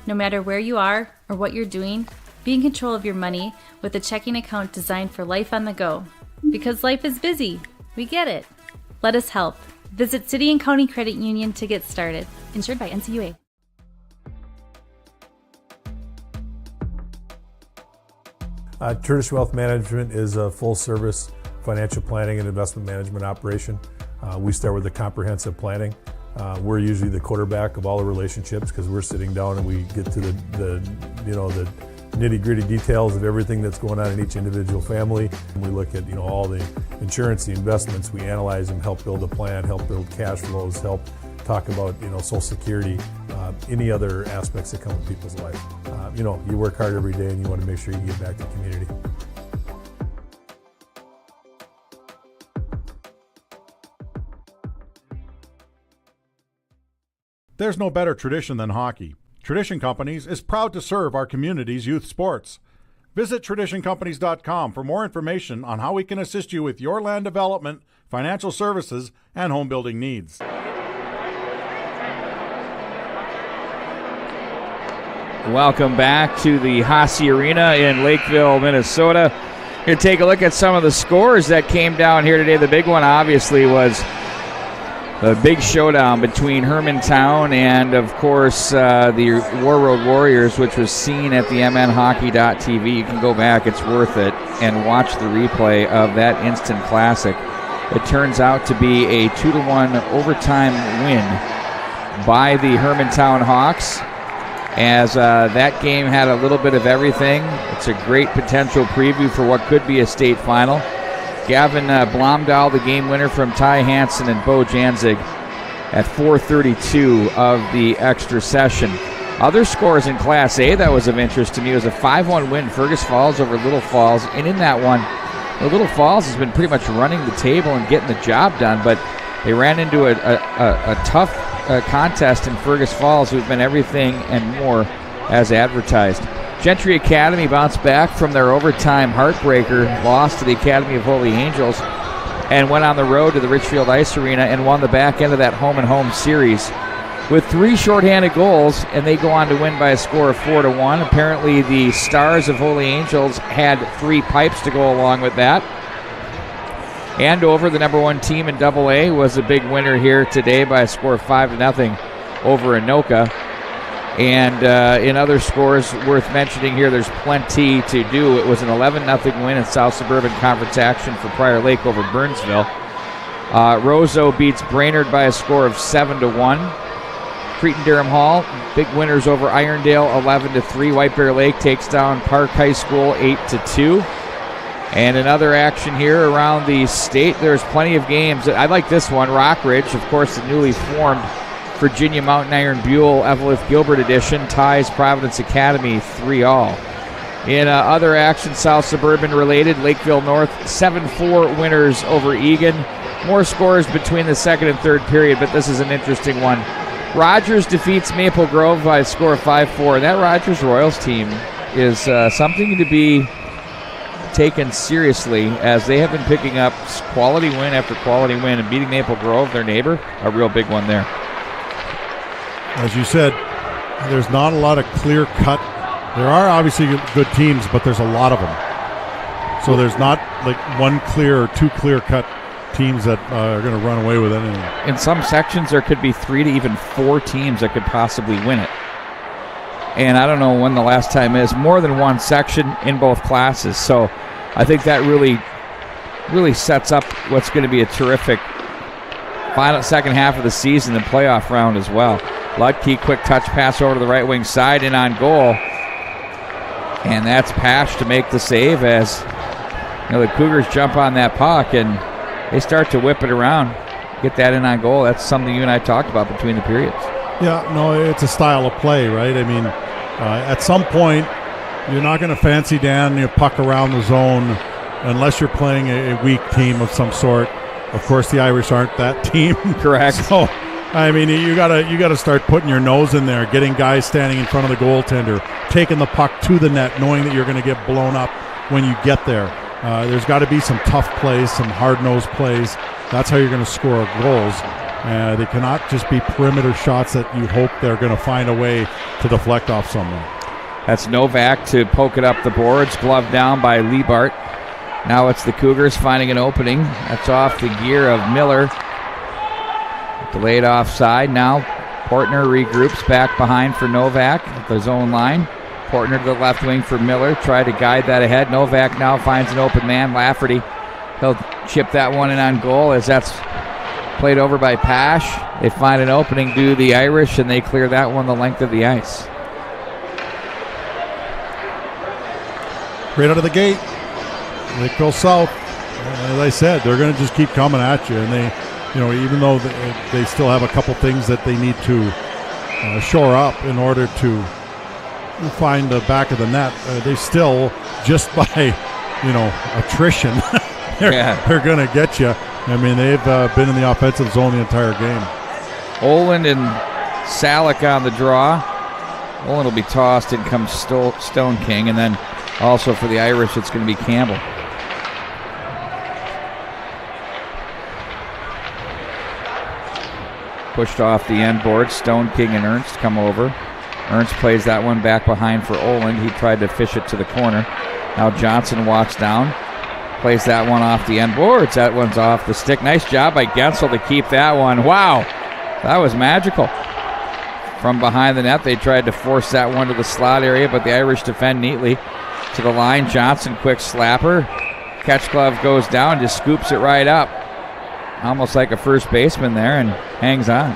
No matter where you are or what you're doing, be in control of your money with a checking account designed for life on the go. Because life is busy. We get it. Let us help. Visit City and County Credit Union to get started. Insured by NCUA. Tradition Wealth Management is a full-service financial planning and investment management operation. We start with the comprehensive planning. We're usually the quarterback of all the relationships because we're sitting down and we get to the nitty-gritty details of everything that's going on in each individual family. And we look at all the insurance, the investments. We analyze them, help build a plan, help build cash flows, help talk about Social Security, any other aspects that come with people's life. You work hard every day and you want to make sure you give back to the community. There's no better tradition than hockey. Tradition Companies is proud to serve our community's youth sports. Visit traditioncompanies.com for more information on how we can assist you with your land development, financial services, and home building needs. Welcome back to the Hasse Arena in Lakeville, Minnesota. Here to take a look at some of the scores that came down here today. The big one, obviously, was the big showdown between Hermantown and, of course, the War Road Warriors, which was seen at the mnhockey.tv. You can go back, it's worth it, and watch the replay of that instant classic. It turns out to be a 2-1 overtime win by the Hermantown Hawks, as that game had a little bit of everything. It's a great potential preview for what could be a state final. Gavin Blomdahl, the game winner from Ty Hansen and Bo Janzig at 4:32 of the extra session. Other scores in Class A that was of interest to me was a 5-1 win, Fergus Falls over Little Falls. And in that one, Little Falls has been pretty much running the table and getting the job done, but they ran into a tough contest in Fergus Falls, who've been everything and more as advertised. Gentry Academy bounced back from their overtime heartbreaker loss to the Academy of Holy Angels and went on the road to the Richfield Ice Arena and won the back end of that home-and-home series with 3 shorthanded goals, and they go on to win by a score of 4-1. Apparently the Stars of Holy Angels had 3 pipes to go along with that. Andover, the number 1 team in AA, was a big winner here today by a score of 5-0 over Anoka. And in other scores worth mentioning here, there's plenty to do. It was an 11-0 win in South Suburban Conference action for Prior Lake over Burnsville. Roseau beats Brainerd by a score of 7-1. Cretin-Durham Hall, big winners over Irondale, 11-3. White Bear Lake takes down Park High School, 8-2. And another action here around the state. There's plenty of games. I like this one. Rockridge, of course, the newly formed Virginia Mountain Iron Buell Evelyn Gilbert edition, ties Providence Academy 3-all. In other action, South Suburban related, Lakeville North 7-4 winners over Egan. More scores between the second and third period, but this is an interesting one. Rogers defeats Maple Grove by a score of 5-4. And that Rogers Royals team is something to be taken seriously, as they have been picking up quality win after quality win and beating Maple Grove, their neighbor, a real big one there. As you said, there's not a lot of clear cut. There are obviously good teams, but there's a lot of them. So there's not like one clear or two clear cut teams that are going to run away with anything. In some sections, there could be 3 to even 4 teams that could possibly win it. And I don't know when the last time is. More than one section in both classes. So I think that really sets up what's going to be a terrific final second half of the season and playoff round as well. Ludke, quick touch pass over to the right wing side and on goal. And that's Pash to make the save, as the Cougars jump on that puck and they start to whip it around. Get that in on goal. That's something you and I talked about between the periods. Yeah, no, it's a style of play, right? I mean, at some point, you're not going to fancy down your puck around the zone unless you're playing a weak team of some sort. Of course, the Irish aren't that team. Correct. So, I mean, you gotta start putting your nose in there, getting guys standing in front of the goaltender, taking the puck to the net, knowing that you're going to get blown up when you get there. There's got to be some tough plays, some hard-nosed plays. That's how you're going to score goals. They cannot just be perimeter shots that you hope they're going to find a way to deflect off someone. That's Novak to poke it up the boards, gloved down by Liebart. Now it's the Cougars finding an opening. That's off the gear of Miller. Delayed offside. Now Portner regroups back behind for Novak at the zone line. Portner to the left wing for Miller. Try to guide that ahead. Novak now finds an open man. Lafferty. He'll chip that one in on goal as that's played over by Pash. They find an opening, do the Irish, and they clear that one the length of the ice. Right out of the gate, Lakeville South. As I said, they're going to just keep coming at you, and they, even though they still have a couple things that they need to shore up in order to find the back of the net, they still, just by attrition, they're going to get you. I mean, they've been in the offensive zone the entire game. Oland and Salick on the draw. Oland will be tossed, and comes Stone King, and then also for the Irish, it's going to be Campbell. Pushed off the end board. Stone King and Ernst come over. Ernst plays that one back behind for Oland. He tried to fish it to the corner. Now Johnson walks down. Plays that one off the end boards. That one's off the stick. Nice job by Gensel to keep that one. Wow, that was magical. From behind the net, they tried to force that one to the slot area, but the Irish defend neatly. To the line, Johnson, quick slapper. Catch glove goes down, just scoops it right up. Almost like a first baseman there, and hangs on.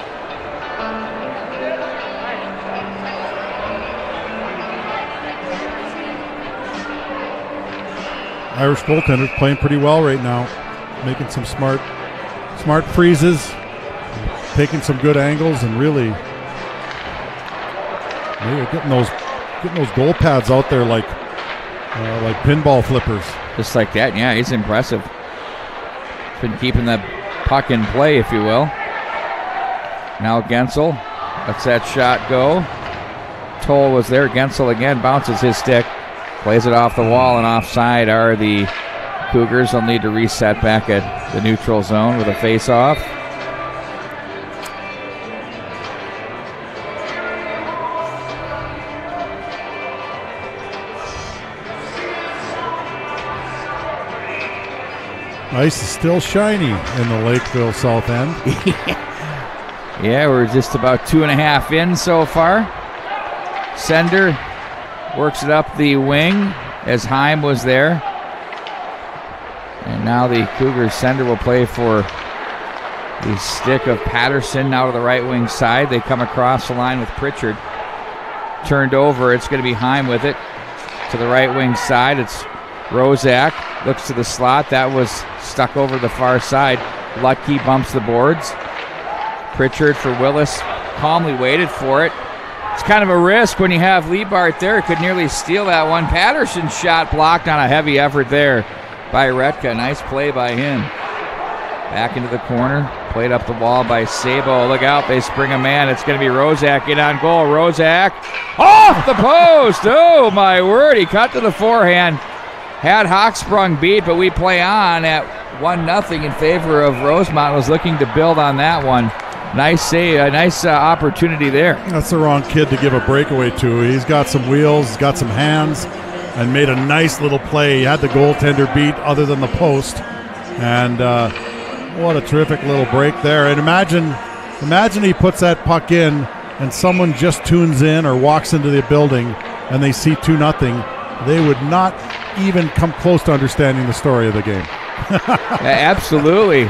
Irish goaltenders playing pretty well right now, making some smart freezes, taking some good angles, and really getting those goal pads out there like pinball flippers. Just like that, yeah, he's impressive. Been keeping the puck in play, if you will. Now Gensel lets that shot go. Toll was there. Gensel again bounces his stick. Plays it off the wall, and offside are the Cougars. They'll need to reset back at the neutral zone with a face-off. Ice is still shiny in the Lakeville South End. Yeah, we're just about 2.5 in so far. Sender works it up the wing as Heim was there. And now the Cougars sender will play for the stick of Patterson now to the right wing side. They come across the line with Pritchard. Turned over. It's going to be Heim with it to the right wing side. It's Rozak looks to the slot. That was stuck over the far side. Lutke bumps the boards. Pritchard for Willis. Calmly waited for it. It's kind of a risk when you have Liebart there. Could nearly steal that one. Patterson's shot blocked on a heavy effort there by Retka. Nice play by him. Back into the corner. Played up the wall by Sabo. Look out, they spring a man. It's going to be Rozak in on goal. Rozak off the post. Oh, my word. He cut to the forehand. Had Hawksprung beat, but we play on at 1-0 in favor of Rosemount. Was looking to build on that one. Nice save, a nice opportunity there. That's the wrong kid to give a breakaway to. He's got some wheels, he's got some hands, and made a nice little play. He had the goaltender beat other than the post. And what a terrific little break there. And imagine he puts that puck in and someone just tunes in or walks into the building and they see 2-0. They would not even come close to understanding the story of the game. Yeah, absolutely.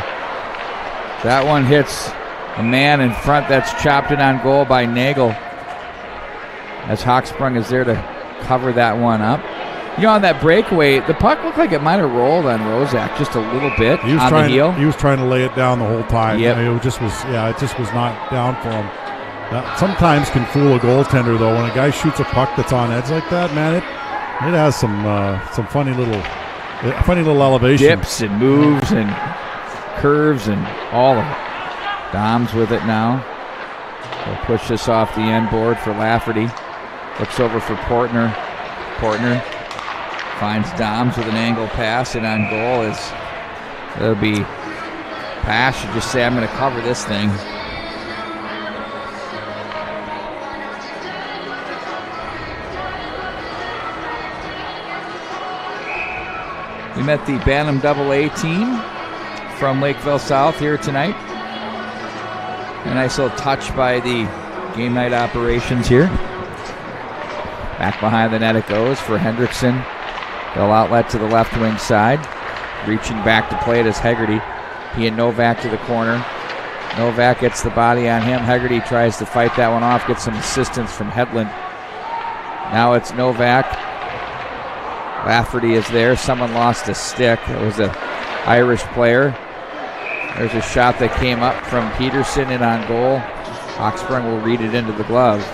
That one hits a man in front. That's chopped in on goal by Nagel. As Hawksprung is there to cover that one up. You know, on that breakaway, the puck looked like it might have rolled on Rozak just a little bit on the heel. He was trying to lay it down the whole time. Yep. It just was not down for him. That sometimes can fool a goaltender, though. When a guy shoots a puck that's on edge like that, man, it has some funny little elevation. Dips and moves and curves and all of it. Dom's with it now. They'll push this off the end board for Lafferty. Looks over for Portner. Portner finds Doms with an angle pass, and on goal it'll be Pash should just say, I'm going to cover this thing. We met the Bantam AA team from Lakeville South here tonight. A nice little touch by the game night operations here. Back behind the net it goes for Hendrickson. They'll outlet to the left wing side. Reaching back to play it is Hegarty. He and Novak to the corner. Novak gets the body on him. Hegarty tries to fight that one off, gets some assistance from Hedlund. Now it's Novak. Lafferty is there. Someone lost a stick. It was an Irish player. There's a shot that came up from Peterson and on goal. Hawksprung will read it into the glove.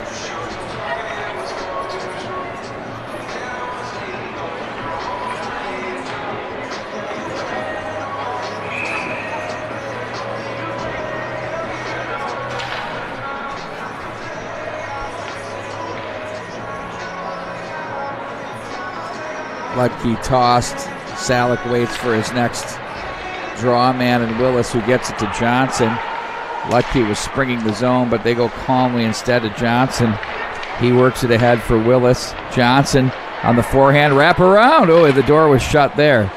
Lutke tossed. Salick waits for his next draw man, and Willis, who gets it to Johnson. Lutke was springing the zone, but they go calmly instead to Johnson. He works it ahead for Willis. Johnson on the forehand, wrap around. Oh, the door was shut there.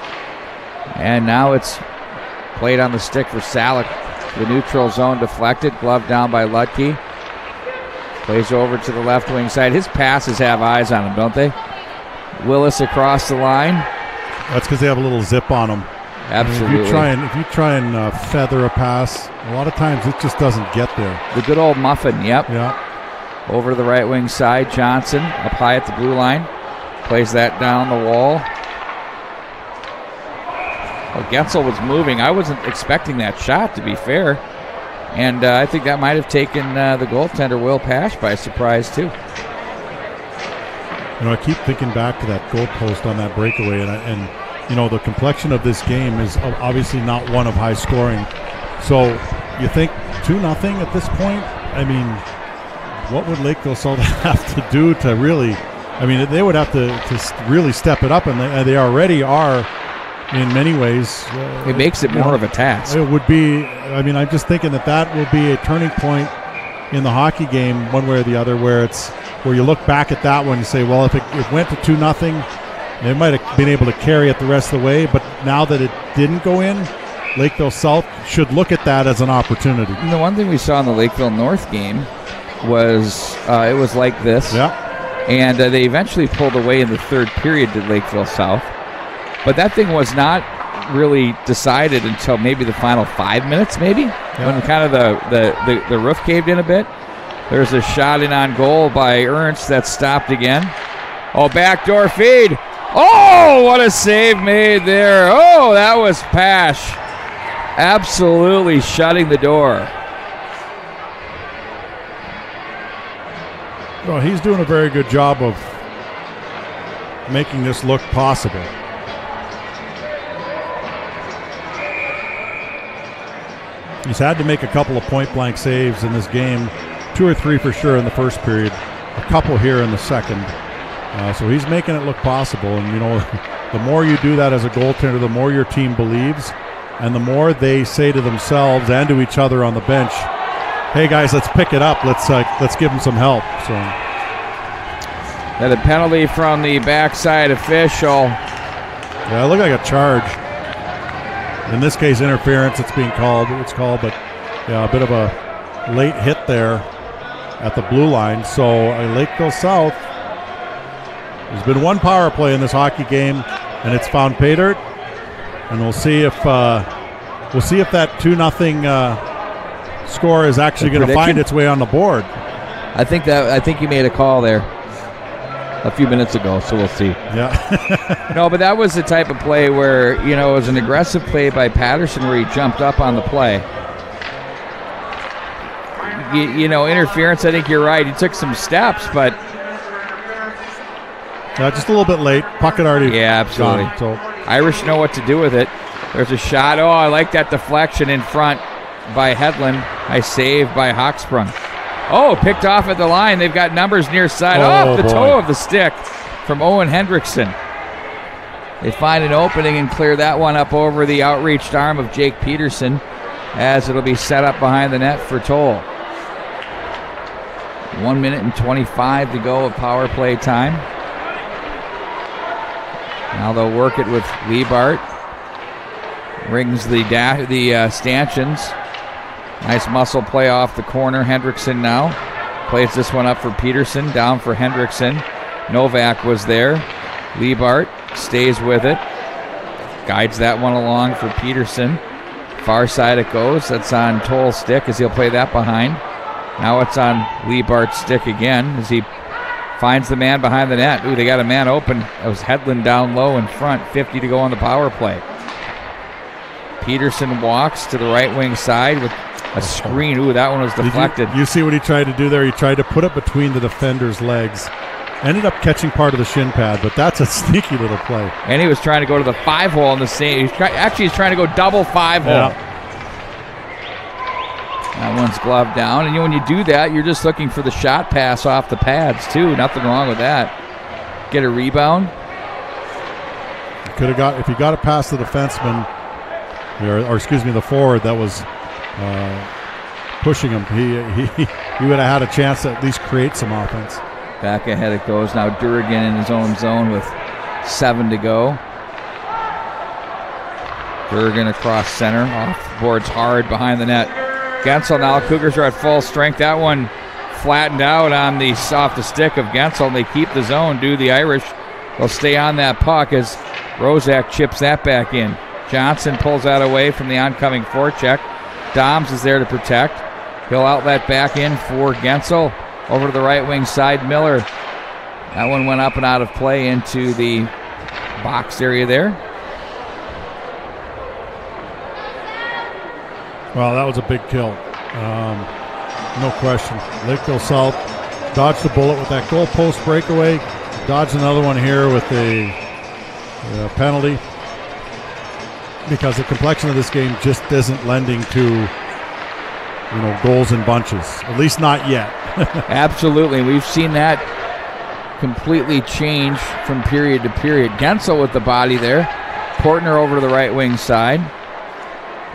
And now it's played on the stick for Salick. The neutral zone deflected, glove down by Lutke. Plays over to the left wing side. His passes have eyes on him, don't they? Willis across the line. That's because they have a little zip on them. Absolutely. If you try and feather a pass, a lot of times it just doesn't get there. The good old muffin, yep. Yeah. Over to the right wing side, Johnson up high at the blue line. Plays that down the wall. Well, Gensel was moving. I wasn't expecting that shot, to be fair. And I think that might have taken the goaltender, Will Pash, by surprise, too. You know, I keep thinking back to that goal post on that breakaway, and you know, the complexion of this game is obviously not one of high scoring. So you think 2-0 at this point? I mean, what would Lakeville South have to do to really, I mean, they would have to really step it up, and they already are in many ways. It makes it more of a task. It would be, I mean, I'm just thinking that will be a turning point in the hockey game, one way or the other, where you look back at that one and say, well, if it went to 2-0, they might have been able to carry it the rest of the way, but now that it didn't go in, Lakeville South should look at that as an opportunity. You know, one thing we saw in the Lakeville North game was it was like this. Yeah. And they eventually pulled away in the third period to Lakeville South. But that thing was not really decided until maybe the final 5 minutes, maybe, when kind of the roof caved in a bit. There's a shot in on goal by Ernst that's stopped again. Oh, backdoor feed. Oh, what a save made there. Oh, that was Pash. Absolutely shutting the door. Well, he's doing a very good job of making this look possible. He's had to make a couple of point-blank saves in this game, 2 or 3 for sure in the first period, a couple here in the second. So he's making it look possible. And, you know, the more you do that as a goaltender, the more your team believes, and the more they say to themselves and to each other on the bench, hey, guys, let's pick it up. Let's give them some help. So Got a penalty from the backside official. Yeah, it looked like a charge. In this case, interference. It's called, but yeah, a bit of a late hit there at the blue line. So Lakeville South. There's been one power play in this hockey game, and it's found pay dirt. And we'll see if that 2-0 score is actually going to find its way on the board. I think you made a call there a few minutes ago, so we'll see. Yeah. No, but that was the type of play where, you know, it was an aggressive play by Patterson where he jumped up on the play. You know, interference, I think you're right. He took some steps, but just a little bit late. Puck had already absolutely. gone, so. Irish know what to do with it. There's a shot. Oh, I like that deflection in front by Hedlund. Nice save by Hawksprung. Oh, picked off at the line. They've got numbers near side. Off the toe of the stick from Owen Hendrickson. They find an opening and clear that one up over the outreached arm of Jake Peterson as it'll be set up behind the net for Toll. 1 minute and 25 to go of power play time. Now they'll work it with Liebart. Rings the stanchions. Nice muscle play off the corner. Hendrickson now plays this one up for Peterson. Down for Hendrickson. Novak was there. Liebart stays with it. Guides that one along for Peterson. Far side it goes. That's on Toll's stick as he'll play that behind. Now it's on Liebart's stick again as he finds the man behind the net. Ooh, they got a man open. That was Hedlund down low in front. 50 to go on the power play. Peterson walks to the right wing side with a screen. Ooh, that one was deflected. You see what he tried to do there? He tried to put it between the defender's legs. Ended up catching part of the shin pad, but that's a sneaky little play. And he was trying to go to the 5-hole in the same. He's trying to go double 5-hole. Yeah. That one's gloved down, and when you do that, you're just looking for the shot pass off the pads too. Nothing wrong with that. Get a rebound. Could have got, if he got it past the defenseman, or excuse me, the forward that was pushing him. He would have had a chance to at least create some offense. Back ahead it goes now. Durgan in his own zone with 7 to go. Durgan across center, off boards hard behind the net. Gensel now. Cougars are at full strength. That one flattened out on the off the stick of Gensel. And they keep the zone. Do the Irish? They'll stay on that puck as Rozak chips that back in. Johnson pulls that away from the oncoming forecheck. Doms is there to protect. He'll outlet back in for Gensel. Over to the right wing side, Miller. That one went up and out of play into the box area there. Well, that was a big kill. No question. Lakeville South dodged the bullet with that goalpost breakaway. Dodged another one here with a penalty. Because the complexion of this game just isn't lending to, goals in bunches. At least not yet. Absolutely. We've seen that completely change from period to period. Gensel with the body there. Portner over to the right wing side.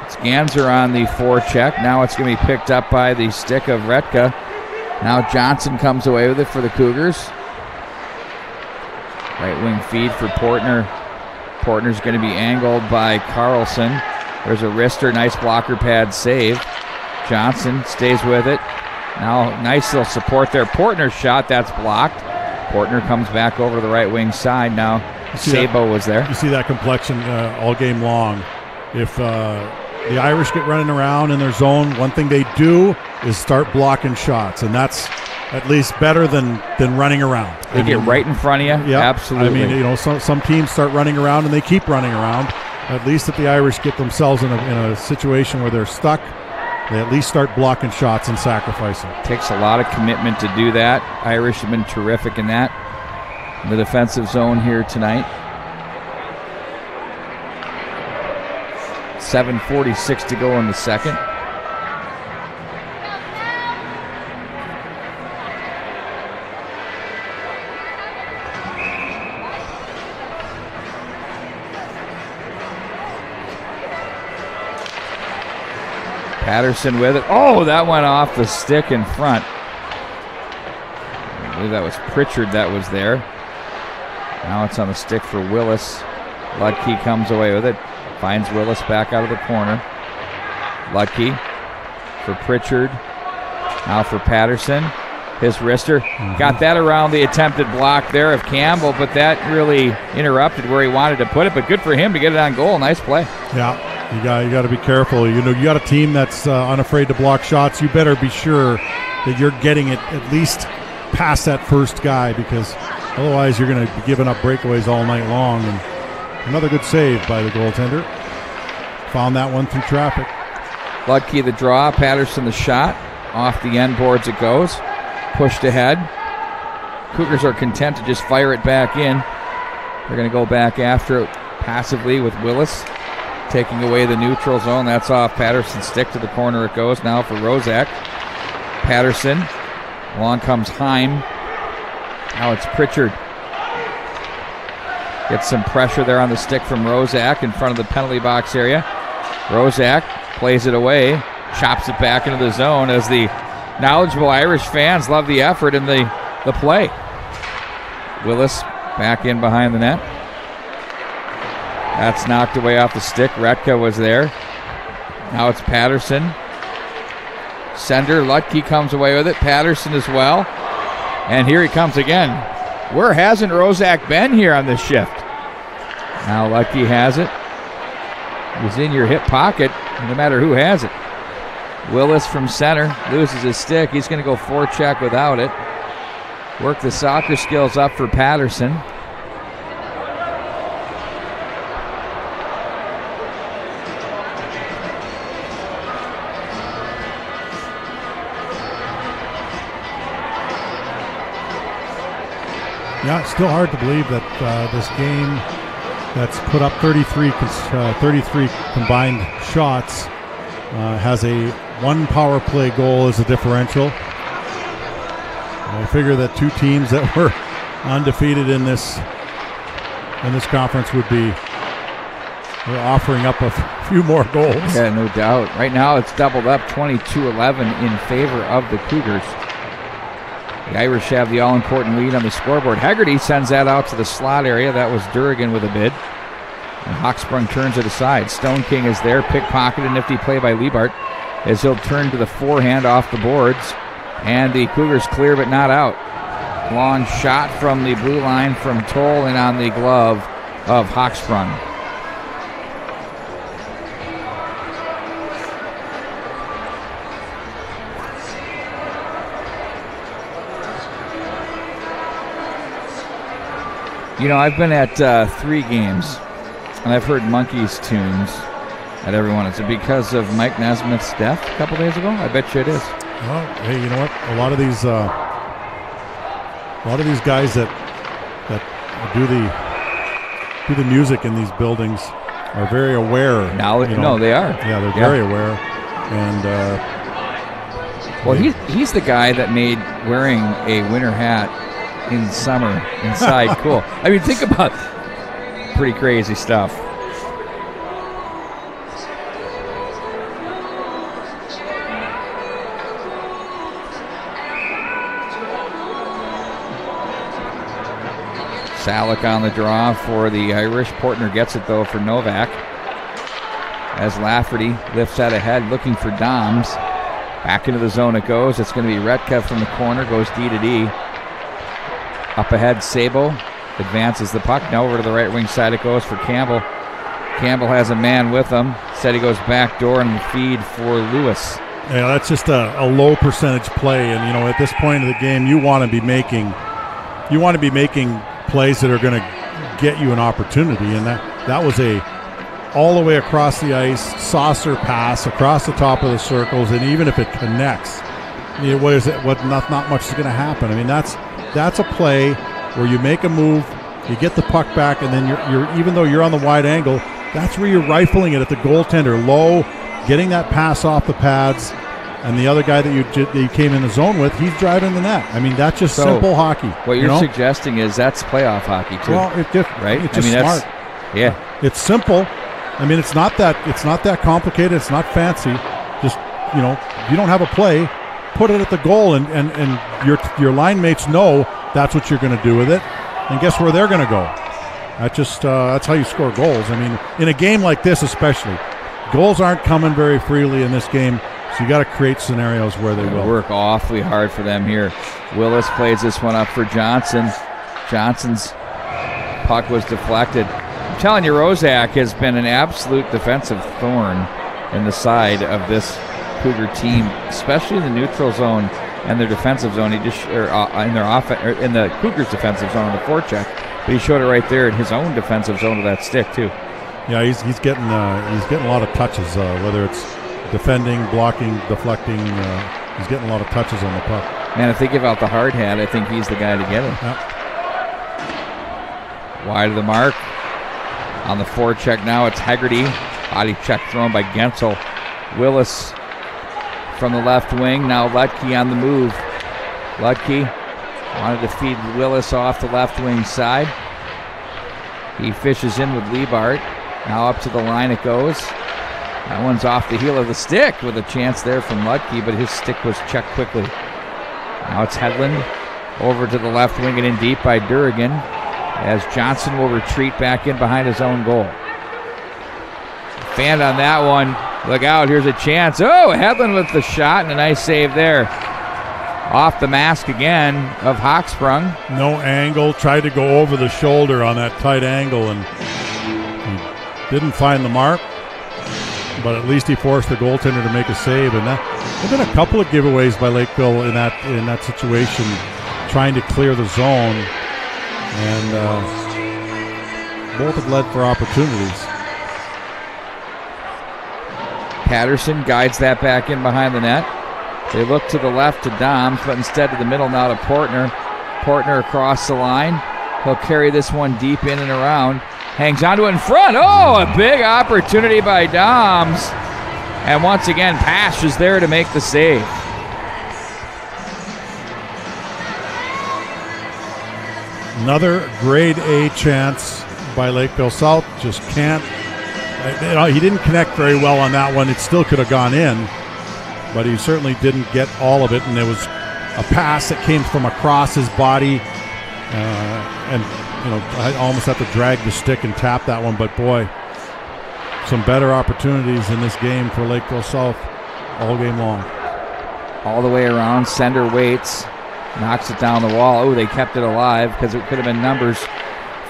It's Ganser on the forecheck. Now it's going to be picked up by the stick of Retka. Now Johnson comes away with it for the Cougars. Right wing feed for Portner. Portner's going to be angled by Carlson. There's a wrister. Nice blocker pad save. Johnson stays with it. Now nice little support there. Portner's shot. That's blocked. Portner comes back over to the right wing side. Now Sabo was there. You see that complexion all game long. If the Irish get running around in their zone, one thing they do is start blocking shots, and that's at least better than running around. They get right in front of you. Yeah, Absolutely. I mean, some teams start running around and they keep running around. At least if the Irish get themselves in a situation where they're stuck, they at least start blocking shots and sacrificing. Takes a lot of commitment to do that. Irish have been terrific in that. In the defensive zone here tonight. 7:46 to go in the second. Patterson with it. Oh, that went off the stick in front. I believe that was Pritchard that was there. Now it's on the stick for Willis. Ludke comes away with it. Finds Willis back out of the corner. Ludke for Pritchard. Now for Patterson. His wrister. Got that around the attempted block there of Campbell, but that really interrupted where he wanted to put it. But good for him to get it on goal. Nice play. Yeah. You got to be careful. You got a team that's unafraid to block shots. You better be sure that you're getting it at least past that first guy, because otherwise you're going to be giving up breakaways all night long. And another good save by the goaltender. Found that one through traffic. Ludke the draw, Patterson the shot. Off the end boards it goes. Pushed ahead. Cougars are content to just fire it back in. They're going to go back after it passively with Willis. Taking away the neutral zone. That's off Patterson's stick. To the corner it goes now for Rozak. Patterson. Along comes Heim. Now it's Pritchard. Gets some pressure there on the stick from Rozak in front of the penalty box area. Rozak plays it away. Chops it back into the zone as the knowledgeable Irish fans love the effort and the play. Willis back in behind the net. That's knocked away off the stick. Retka was there. Now it's Patterson. Sender. Ludke comes away with it. Patterson as well. And here he comes again. Where hasn't Rozak been here on this shift? Now Ludke has it. He's in your hip pocket, no matter who has it. Willis from center loses his stick. He's going to go forecheck without it. Work the soccer skills up for Patterson. Yeah, it's still hard to believe that this game that's put up 33 combined shots has a one power play goal as a differential. I figure that two teams that were undefeated in this conference would be offering up a few more goals. Yeah, no doubt. Right now it's doubled up 22-11 in favor of the Cougars. The Irish have the all-important lead on the scoreboard. Hegarty sends that out to the slot area. That was Durrigan with a bid. And Hochsprung turns it aside. Stone King is there. Pickpocket, a nifty play by Liebart as he'll turn to the forehand off the boards. And the Cougars clear but not out. Long shot from the blue line from Toll and on the glove of Hochsprung. You know, I've been at 3 games, and I've heard Monkeys tunes at every one. Is it because of Mike Nesmith's death a couple days ago? I bet you it is. Well, hey, you know what? A lot of these guys that do the music in these buildings are very aware. No, they are. Yeah, they're very aware. And well, he's the guy that made wearing a winter hat in summer inside cool. I mean, think about pretty crazy stuff. Salick on the draw for the Irish. Portner gets it though for Novak. As Lafferty lifts out ahead looking for Doms. Back into the zone it goes. It's going to be Retka from the corner. Goes D to D. Up ahead, Sabo advances the puck. Now over to the right wing side it goes for Campbell. Campbell has a man with him. Said he goes back door and the feed for Lewis. Yeah, that's just a low percentage play, and at this point of the game, you want to be making plays that are going to get you an opportunity, and that was a all the way across the ice saucer pass across the top of the circles, and even if it connects, what is it? Not much is going to happen. I mean, that's a play where you make a move, you get the puck back, and then you're even though you're on the wide angle, that's where you're rifling it at the goaltender low, getting that pass off the pads, and the other guy that you came in the zone with, he's driving the net. I mean, that's just simple hockey. What you're suggesting is that's playoff hockey too. Well, right? It's just smart. It's simple. I mean, it's not that complicated. It's not fancy. Just you don't have a play, put it at the goal, and your line mates know that's what you're going to do with it, and guess where they're going to go. That's how you score goals. I mean, in a game like this especially, goals aren't coming very freely in this game, so you got to create scenarios where they will. Work awfully hard for them here. Willis plays this one up for Johnson. Johnson's puck was deflected. I'm telling you, Rozak has been an absolute defensive thorn in the side of this Cougar team, especially in the neutral zone and their defensive zone. In the Cougars' defensive zone on the forecheck, but he showed it right there in his own defensive zone of that stick too. Yeah, he's getting a lot of touches, whether it's defending, blocking, deflecting. He's getting a lot of touches on the puck. Man, if they give out the hard hat, I think he's the guy to get it. Yeah. Wide of the mark. On the forecheck now, it's Hegarty. Body check thrown by Gensel. Willis from the left wing. Now Lutke on the move. Lutke wanted to feed Willis off the left wing side. He fishes in with Liebart. Now up to the line it goes. That one's off the heel of the stick with a chance there from Lutke, but his stick was checked quickly. Now it's Hedlund over to the left wing and in deep by Durrigan, as Johnson will retreat back in behind his own goal. Fan on that one. Look out, here's a chance. Oh, Hedlund with the shot and a nice save there. Off the mask again of Hochsprung. No angle, tried to go over the shoulder on that tight angle and he didn't find the mark, but at least he forced the goaltender to make a save. And there've been a couple of giveaways by Lakeville in that situation, trying to clear the zone, and both have led for opportunities. Patterson guides that back in behind the net. They look to the left to Doms, but instead to the middle now to Portner. Portner across the line. He'll carry this one deep in and around. Hangs onto it in front. Oh, a big opportunity by Doms. And once again, Pash is there to make the save. Another grade A chance by Lakeville South. Just can't. He didn't connect very well on that one. It still could have gone in, but he certainly didn't get all of it. And there was a pass that came from across his body, and I almost have to drag the stick and tap that one. But boy, some better opportunities in this game for Lakeville South all game long. All the way around, Sender waits, knocks it down the wall. Oh, they kept it alive because it could have been numbers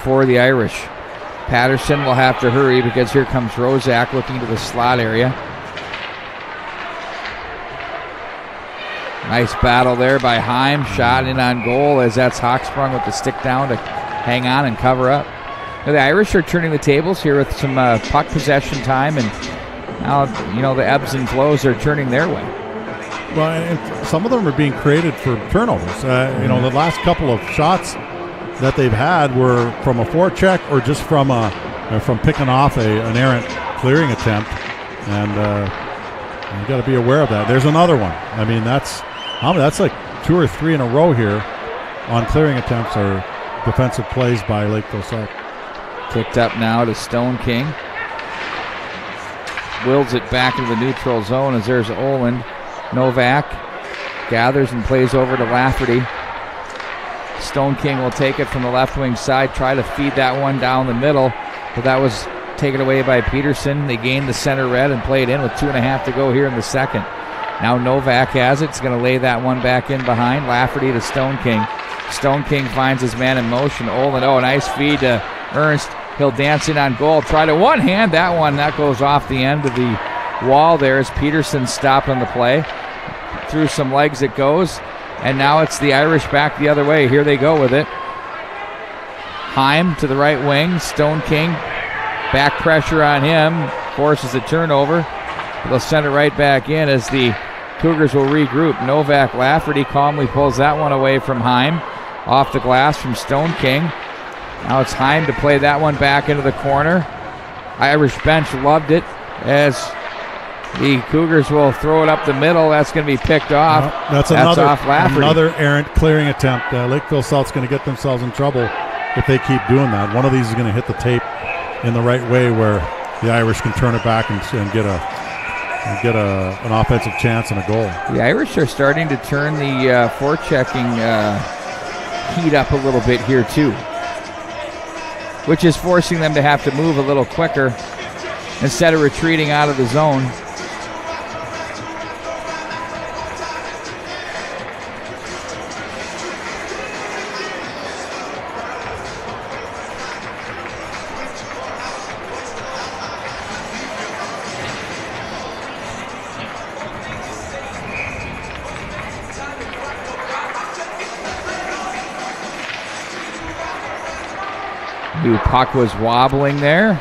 for the Irish. Patterson will have to hurry because here comes Rozak looking to the slot area. Nice battle there by Heim. Shot in on goal as that's Hochsprung with the stick down to hang on and cover up. Now the Irish are turning the tables here with some puck possession time, and now the ebbs and flows are turning their way. Well, and some of them are being created for turnovers. The last couple of shots that they've had were from a forecheck or just from picking off an errant clearing attempt, and you got to be aware of that. There's another one. I mean, that's like 2 or 3 in a row here on clearing attempts or defensive plays by Lakeville South. Kicked up now to Stone King. Wills it back into the neutral zone as there's Oland. Novak gathers and plays over to Lafferty. Stone King will take it from the left wing side, try to feed that one down the middle, but that was taken away by Peterson. They gained the center red and played in with 2.5 to go here in the second. Now Novak has it. He's going to lay that one back in behind. Lafferty to Stone King. Stone King finds his man in motion. Olin, nice feed to Ernst. He'll dance in on goal. Try to one hand that one. That goes off the end of the wall there as Peterson stopped on the play. Through some legs it goes, and now it's the Irish back the other way. Here they go with it. Heim to the right wing. Stone King, back pressure on him, forces a turnover. They'll send it right back in as the Cougars will regroup. Novak Lafferty calmly pulls that one away from Heim. Off the glass from Stone King. Now it's Heim to play that one back into the corner. Irish bench loved it as the Cougars will throw it up the middle. That's going to be picked off. That's off Lafferty. Another errant clearing attempt. Lakeville South's going to get themselves in trouble if they keep doing that. One of these is going to hit the tape in the right way where the Irish can turn it back and get an offensive chance and a goal. The Irish are starting to turn the forechecking heat up a little bit here too, which is forcing them to have to move a little quicker instead of retreating out of the zone. New puck was wobbling there.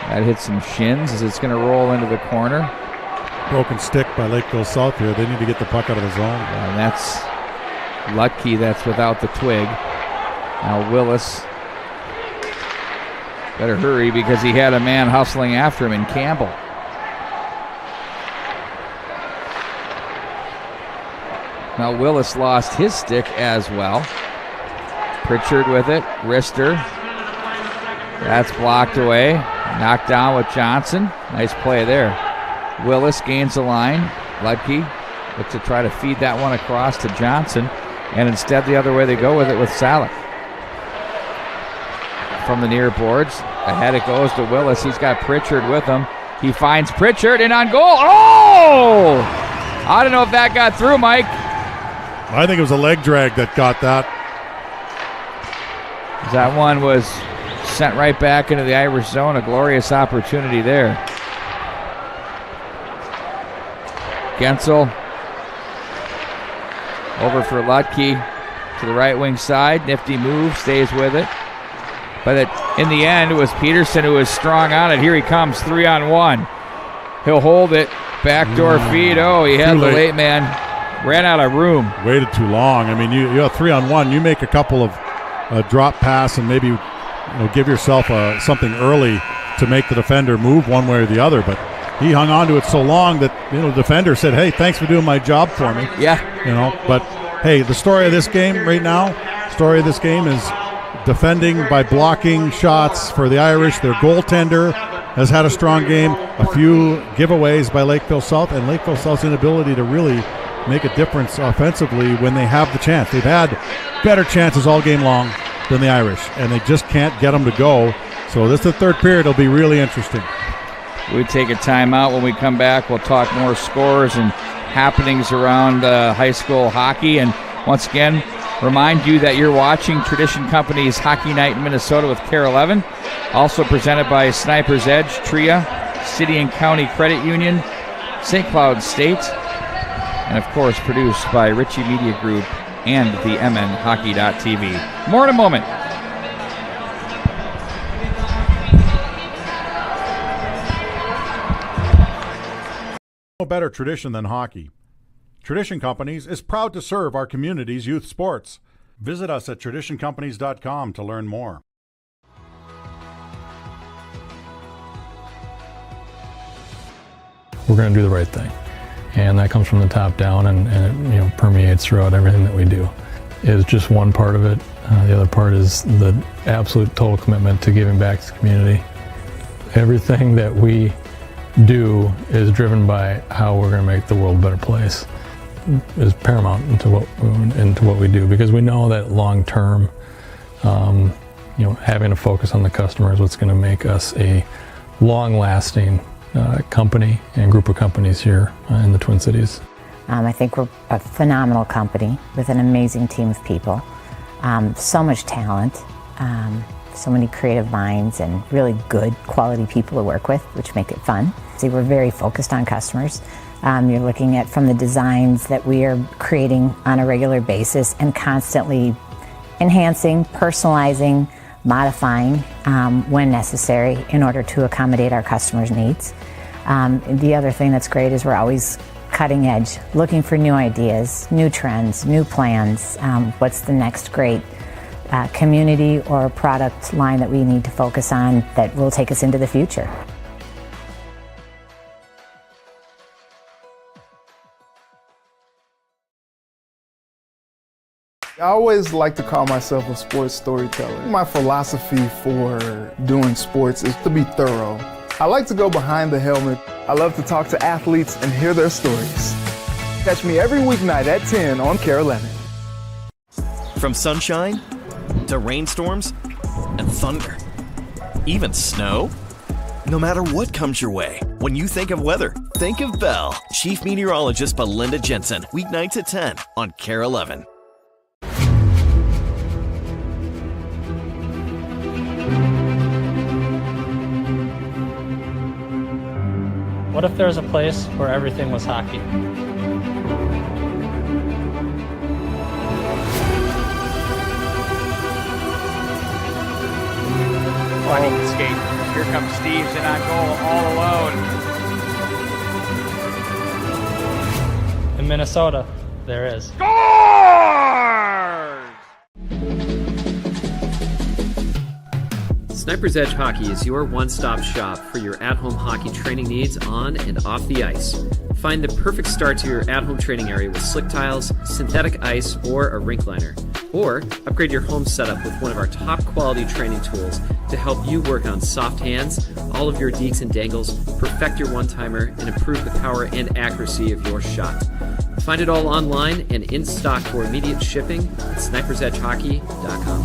That hit some shins as it's going to roll into the corner. Broken stick by Lakeville South here. They need to get the puck out of the zone. And that's Lutke that's without the twig. Now Willis better hurry because he had a man hustling after him in Campbell. Now Willis lost his stick as well. Pritchard with it. Rister. That's blocked away. Knocked down with Johnson. Nice play there. Willis gains the line. Lutke looks to try to feed that one across to Johnson. And instead the other way they go with it with Salek. From the near boards. Ahead it goes to Willis. He's got Pritchard with him. He finds Pritchard and on goal. Oh! I don't know if that got through, Mike. I think it was a leg drag that got that. That one was sent right back into the Irish zone. A glorious opportunity there. Gensel over for Lutke to the right wing side. Nifty move, stays with it. But in the end, it was Peterson who was strong on it. Here he comes, 3-on-1. He'll hold it. Backdoor feed. Oh, he had the late man. Ran out of room. Waited too long. I mean, you have 3-on-1. You make a couple of drop pass and maybe give yourself something early to make the defender move one way or the other. But he hung on to it so long that the defender said, "Hey, thanks for doing my job for me." Yeah. But hey, the story of this game right now, story of this game is defending by blocking shots for the Irish. Their goaltender has had a strong game. A few giveaways by Lakeville South, and Lakeville South's inability to really make a difference offensively when they have the chance. They've had better chances all game long than the Irish, and they just can't get them to go. So this is the third period. It'll be really interesting. We take a timeout. When we come back, we'll talk more scores and happenings around high school hockey. And once again, remind you that you're watching Tradition Company's Hockey Night in Minnesota with KARE 11. Also presented by Sniper's Edge, TRIA, City and County Credit Union, St. Cloud State, and of course produced by Ritchie Media Group and the MNHockey.tv. More in a moment. No better tradition than hockey. Tradition Companies is proud to serve our community's youth sports. Visit us at traditioncompanies.com to learn more. We're going to do the right thing. And that comes from the top down, and it permeates throughout everything that we do. It's just one part of it. The other part is the absolute total commitment to giving back to the community. Everything that we do is driven by how we're going to make the world a better place. Is paramount into what we do, because we know that long term, having a focus on the customer is what's going to make us a long-lasting company and group of companies here in the Twin Cities. I think we're a phenomenal company with an amazing team of people, so much talent, so many creative minds and really good quality people to work with, which make it fun. See, we're very focused on customers. You're looking at from the designs that we are creating on a regular basis and constantly enhancing, personalizing, modifying when necessary in order to accommodate our customers' needs. The other thing that's great is we're always cutting edge, looking for new ideas, new trends, new plans. What's the next great community or product line that we need to focus on that will take us into the future? I always like to call myself a sports storyteller. My philosophy for doing sports is to be thorough. I like to go behind the helmet. I love to talk to athletes and hear their stories. Catch me every weeknight at 10 on KARE 11. From sunshine to rainstorms and thunder, even snow. No matter what comes your way, when you think of weather, think of Bell. Chief Meteorologist Belinda Jensen, weeknights at 10 on KARE 11. What if there was a place where everything was hockey? Oh, he can skate. Here comes Steve's in on goal all alone. In Minnesota, there is. Sniper's Edge Hockey is your one-stop shop for your at-home hockey training needs on and off the ice. Find the perfect start to your at-home training area with slick tiles, synthetic ice, or a rink liner. Or upgrade your home setup with one of our top-quality training tools to help you work on soft hands, all of your dekes and dangles, perfect your one-timer, and improve the power and accuracy of your shot. Find it all online and in stock for immediate shipping at snipersedgehockey.com.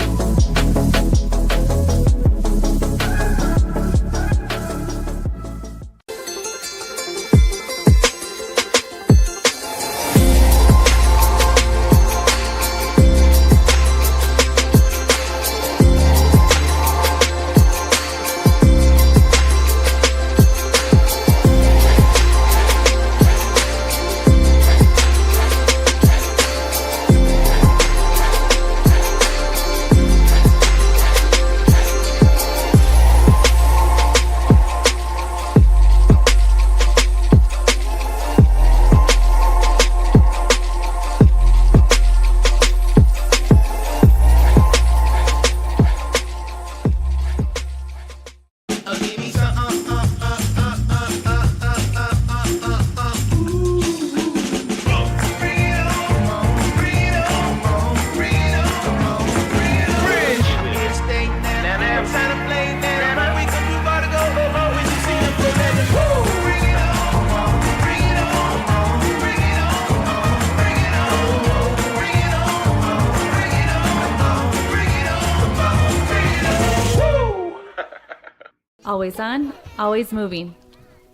Always on, always moving,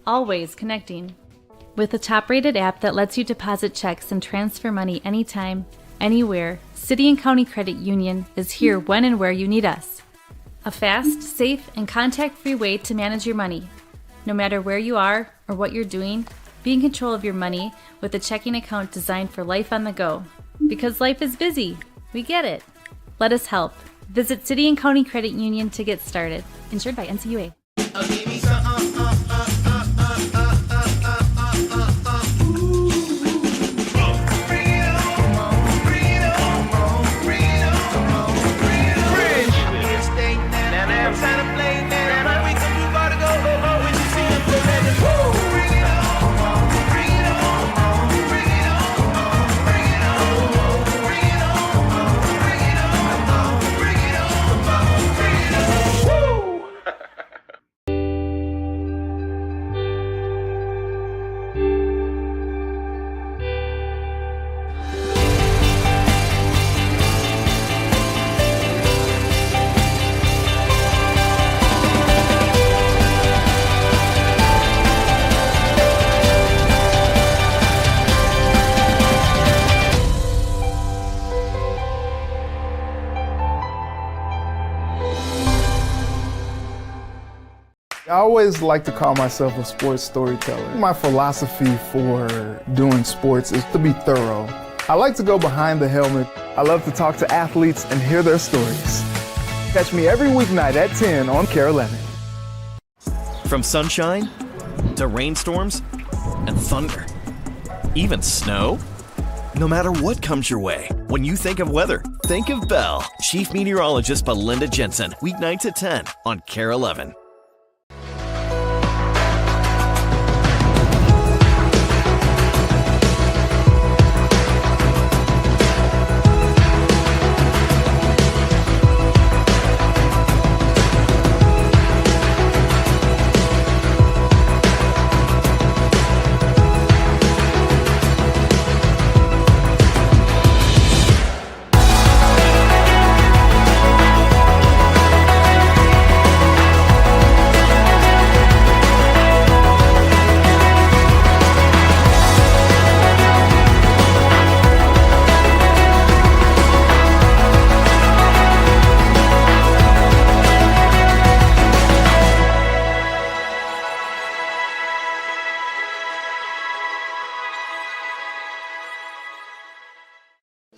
always connecting. With a top-rated app that lets you deposit checks and transfer money anytime, anywhere, City and County Credit Union is here when and where you need us. A fast, safe, and contact-free way to manage your money. No matter where you are or what you're doing, be in control of your money with a checking account designed for life on the go. Because life is busy. We get it. Let us help. Visit City and County Credit Union to get started. Insured by NCUA. I always like to call myself a sports storyteller. My philosophy for doing sports is to be thorough. I like to go behind the helmet. I love to talk to athletes and hear their stories. Catch me every weeknight at 10 on KARE 11. From sunshine to rainstorms and thunder, even snow. No matter what comes your way, when you think of weather, think of Bell. Chief Meteorologist Belinda Jensen, weeknights at 10 on KARE 11.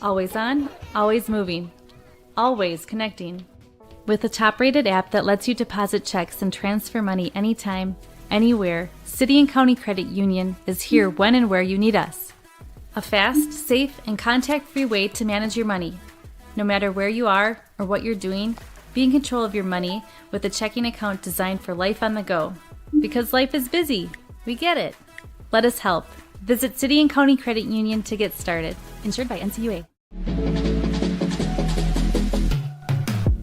Always on, always moving, always connecting. With a top-rated app that lets you deposit checks and transfer money anytime, anywhere, City and County Credit Union is here when and where you need us. A fast, safe, and contact-free way to manage your money. No matter where you are or what you're doing, be in control of your money with a checking account designed for life on the go. Because life is busy. We get it. Let us help. Visit City and County Credit Union to get started. Insured by NCUA.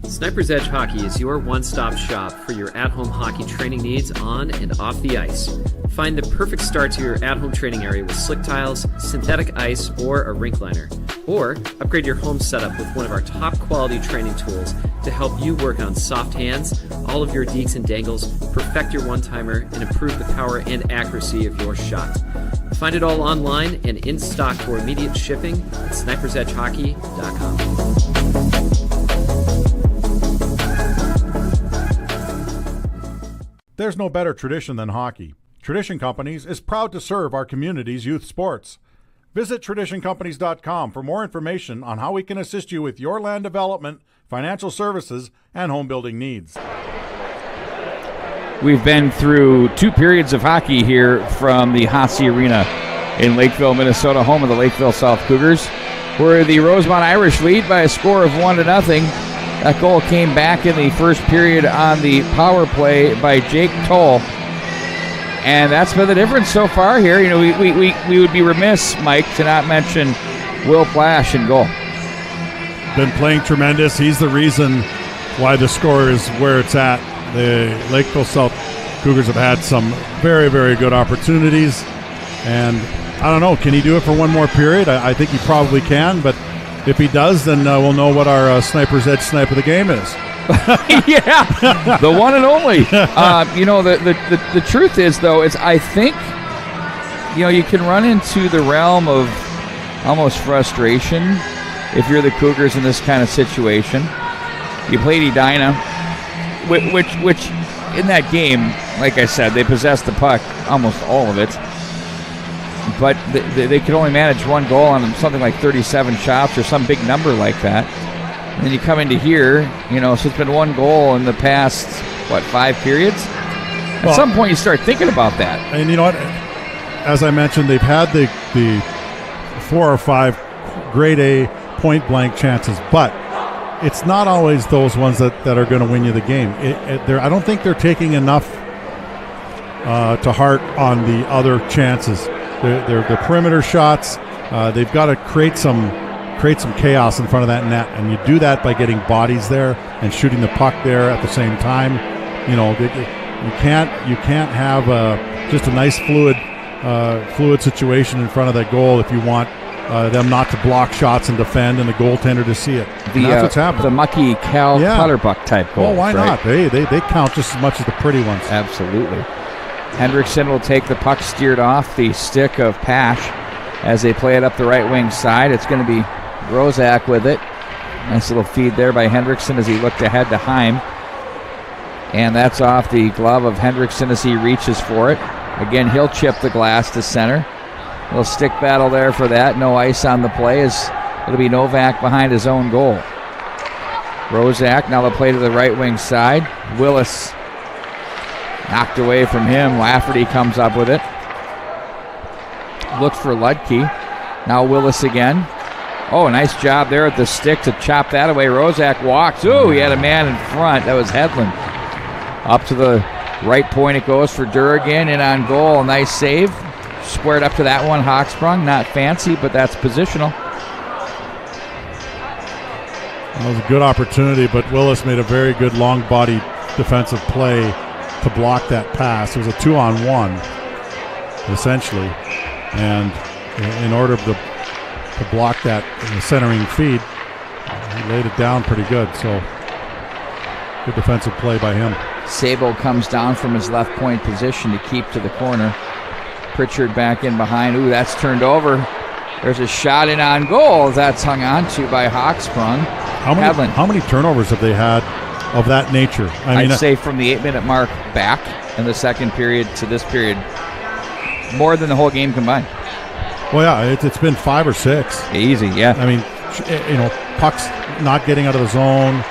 Sniper's Edge Hockey is your one-stop shop for your at-home hockey training needs on and off the ice. Find the perfect start to your at-home training area with slick tiles, synthetic ice, or a rink liner. Or upgrade your home setup with one of our top-quality training tools to help you work on soft hands, all of your deeks and dangles, perfect your one-timer, and improve the power and accuracy of your shot. Find it all online and in stock for immediate shipping at snipersedgehockey.com. There's no better tradition than hockey. Tradition Companies is proud to serve our community's youth sports. Visit traditioncompanies.com for more information on how we can assist you with your land development, financial services, and home building needs. We've been through 2 periods of hockey here from the Hasi Arena in Lakeville, Minnesota, home of the Lakeville South Cougars, where the Rosemount Irish lead by a score of 1-0. That goal came back in the first period on the power play by Jake Toll. And that's been the difference so far here. You know, we would be remiss, Mike, to not mention Will Plash in goal. Been playing tremendous. He's the reason why the score is where it's at. The Lakeville South Cougars have had some very, very good opportunities. And I don't know, can he do it for one more period? I think he probably can, but if he does, then we'll know what our Sniper's Edge snipe of the game is. Yeah, the one and only. You know, the truth is, though, is I think, you know, you can run into the realm of almost frustration if you're the Cougars in this kind of situation. You played Edina, which in that game, like I said, they possessed the puck, almost all of it. But they could only manage one goal on something like 37 shots or some big number like that. And then you come into here, you know, so it's been one goal in the past, 5 periods? At some point you start thinking about that. And you know what? As I mentioned, they've had the 4 or 5 grade A point-blank chances, but it's not always those ones that are going to win you the game. I don't think they're taking enough to heart on the other chances. They're perimeter shots. They've got to create some chaos in front of that net, and you do that by getting bodies there and shooting the puck there at the same time. You know, you can't have just a nice fluid situation in front of that goal if you want them not to block shots and defend and the goaltender to see it. That's what's happening. The mucky Cal Clutterbuck type goal. Well, why not? They count just as much as the pretty ones. Absolutely. Hendrickson will take the puck steered off the stick of Pash as they play it up the right wing side. It's going to be Rozak with it. Nice little feed there by Hendrickson as he looked ahead to Heim. And that's off the glove of Hendrickson as he reaches for it. Again, he'll chip the glass to center. A little stick battle there for that. No ice on the play as it'll be Novak behind his own goal. Rozak, now the play to the right wing side. Willis knocked away from him. Lafferty comes up with it. Looked for Ludke. Now Willis again. Oh, nice job there at the stick to chop that away. Rozak walks. Ooh, he had a man in front. That was Hedlund. Up to the right point it goes for Durrigan. In on goal. Nice save. Squared up to that one. Hawksprung. Not fancy, but that's positional. That was a good opportunity, but Willis made a very good long body defensive play to block that pass. It was a 2-on-1, essentially. And in order to block that centering feed, he laid it down pretty good. So good defensive play by him. Sabo comes down from his left point position to keep to the corner. Pritchard back in behind. Ooh, that's turned over. There's a shot in on goal. That's hung on to by Hawksprung. How many turnovers have they had of that nature? I'd say from the 8-minute mark back in the second period to this period, more than the whole game combined. Well, yeah, it's been 5 or 6. Easy, yeah. I mean, pucks not getting out of the zone,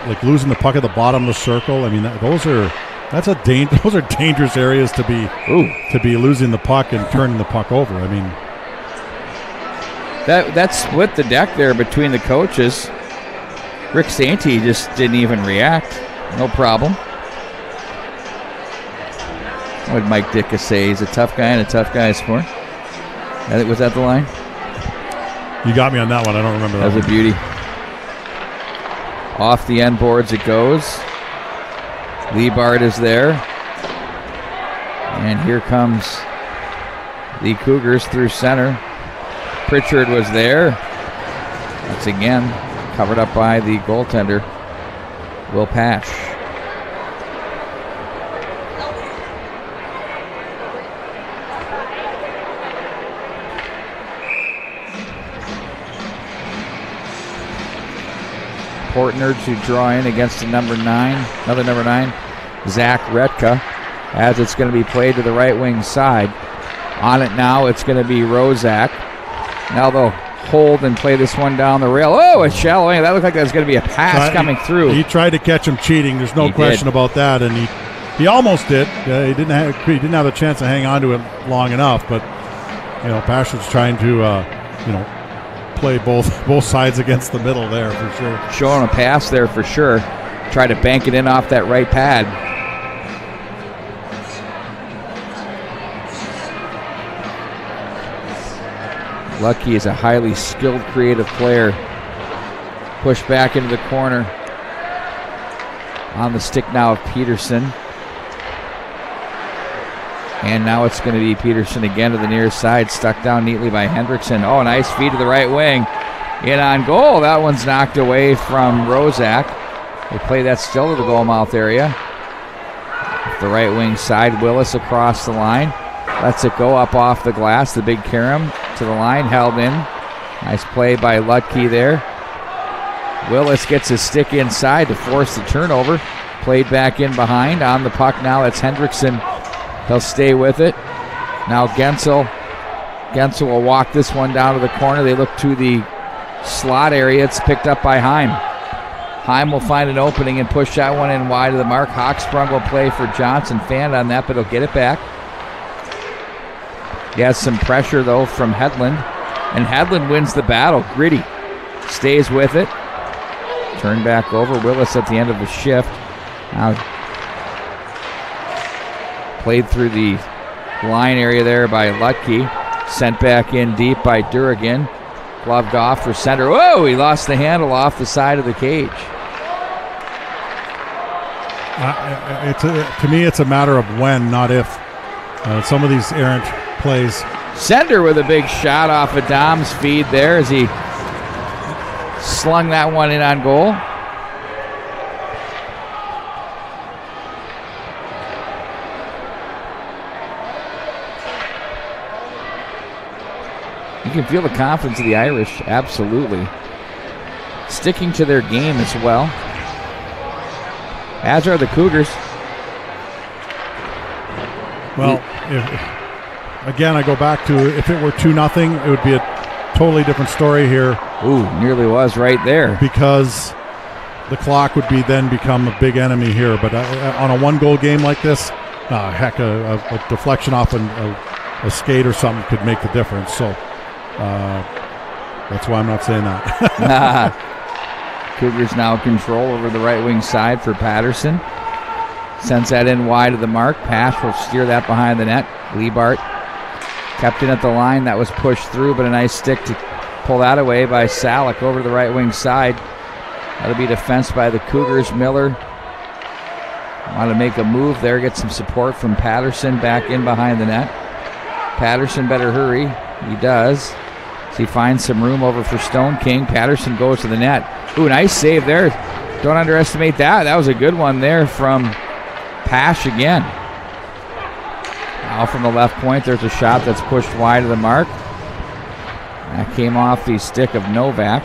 like losing the puck at the bottom of the circle. I mean, those are dangerous areas to be losing the puck and turning the puck over. I mean, that split the deck there between the coaches. Rick Sainty just didn't even react. No problem. What did Mike Dicka say? He's a tough guy and a tough guy sport. Was that the line? You got me on that one. I don't remember that. That was a beauty. Off the end boards it goes. Liebard is there. And here comes the Cougars through center. Pritchard was there. That's again covered up by the goaltender, Will Pash. Portner to draw in against another number 9, Zach Retka, as it's going to be played to the right wing side. On it now, it's going to be Rozak. Now they'll hold and play this one down the rail. Oh, it's shallow. That looked like that was going to be a pass coming through. He tried to catch him cheating. There's no question about that, and he almost did. He didn't have the chance to hang on to it long enough, but Pash was trying to play both sides against the middle there for sure. Showing a pass there for sure. Try to bank it in off that right pad. Lucky is a highly skilled, creative player. Pushed back into the corner. On the stick now of Peterson. And now it's going to be Peterson again to the near side, stuck down neatly by Hendrickson. Oh, nice feed to the right wing. In on goal. That one's knocked away from Rozak. They play that still to the goal mouth area. The right wing side, Willis across the line. Lets it go up off the glass. The big carom to the line, held in. Nice play by Lutke there. Willis gets his stick inside to force the turnover. Played back in behind. On the puck now, it's Hendrickson. He'll stay with it. Now Gensel. Gensel will walk this one down to the corner. They look to the slot area. It's picked up by Heim. Heim will find an opening and push that one in wide of the mark. Hawksprung will play for Johnson. Fanned on that, but he'll get it back. He has some pressure, though, from Hedlund. And Hedlund wins the battle. Gritty stays with it. Turn back over. Willis at the end of the shift. Now played through the line area there by Lutke. Sent back in deep by Durrigan. Gloved off for center. Whoa, he lost the handle off the side of the cage. To me, it's a matter of when, not if. Some of these errant plays. Sender with a big shot off of Dom's feed there as he slung that one in on goal. You can feel the confidence of the Irish, absolutely. Sticking to their game as well. as are the Cougars. Well, again, I go back to if it were 2-0, it would be a totally different story here. Ooh, nearly was right there. Because the clock would then become a big enemy here. But on a 1-goal game like this, heck, a deflection off a skate or something could make the difference. So that's why I'm not saying that. Cougars now control over the right wing side for Patterson. Sends that in wide of the mark. Pash will steer that behind the net. Liebart kept it at the line. That was pushed through, but a nice stick to pull that away by Salek over the right wing side. That'll be defense by the Cougars. Miller want to make a move there, get some support from Patterson back in behind the net. Patterson better hurry. He does. So he finds some room over for Stone King. Patterson goes to the net. Ooh, nice save there. Don't underestimate that. That was a good one there from Pash again. Now from the left point, there's a shot that's pushed wide of the mark. That came off the stick of Novak.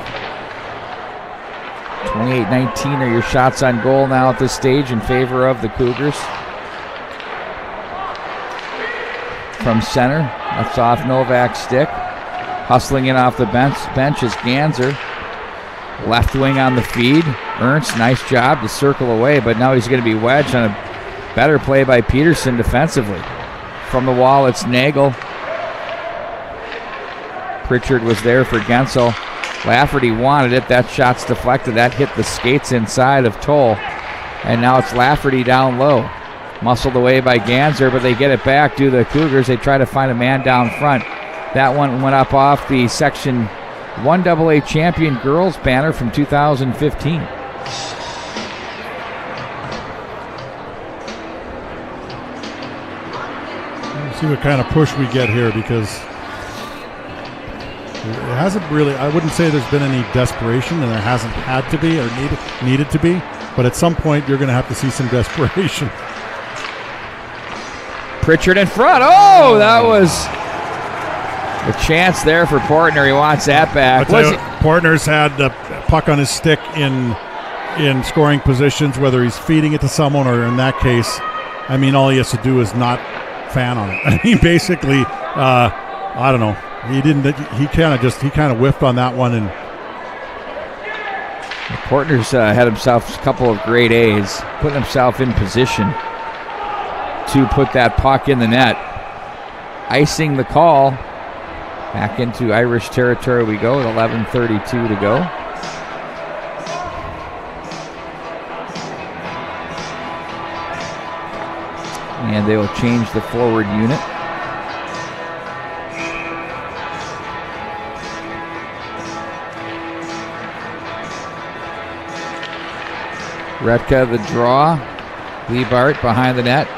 28-19 are your shots on goal now at this stage in favor of the Cougars. From center, that's off Novak's stick. Hustling in off the bench is Ganser. Left wing on the feed. Ernst, nice job to circle away, but now he's going to be wedged on a better play by Peterson defensively. From the wall, it's Nagel. Pritchard was there for Gensel. Lafferty wanted it. That shot's deflected. That hit the skates inside of Toll. And now it's Lafferty down low. Muscled away by Ganser, but they get it back to the Cougars. They try to find a man down front. That one went up off the Section 1AA champion girls banner from 2015. Let's see what kind of push we get here, because it hasn't really, I wouldn't say there's been any desperation, and there hasn't had to be or needed to be, but at some point you're going to have to see some desperation. Pritchard in front. Oh, that was a chance there for Portner. He wants that back. Portner's had the puck on his stick in scoring positions, whether he's feeding it to someone or in that case, I mean, all he has to do is not fan on it. I mean, basically, I don't know. He kind of whiffed on that one, and Portner's had himself a couple of great A's, putting himself in position to put that puck in the net. Icing the call. Back into Irish territory we go with 11:32 to go. And they will change the forward unit. Retka the draw. Liebart behind the net.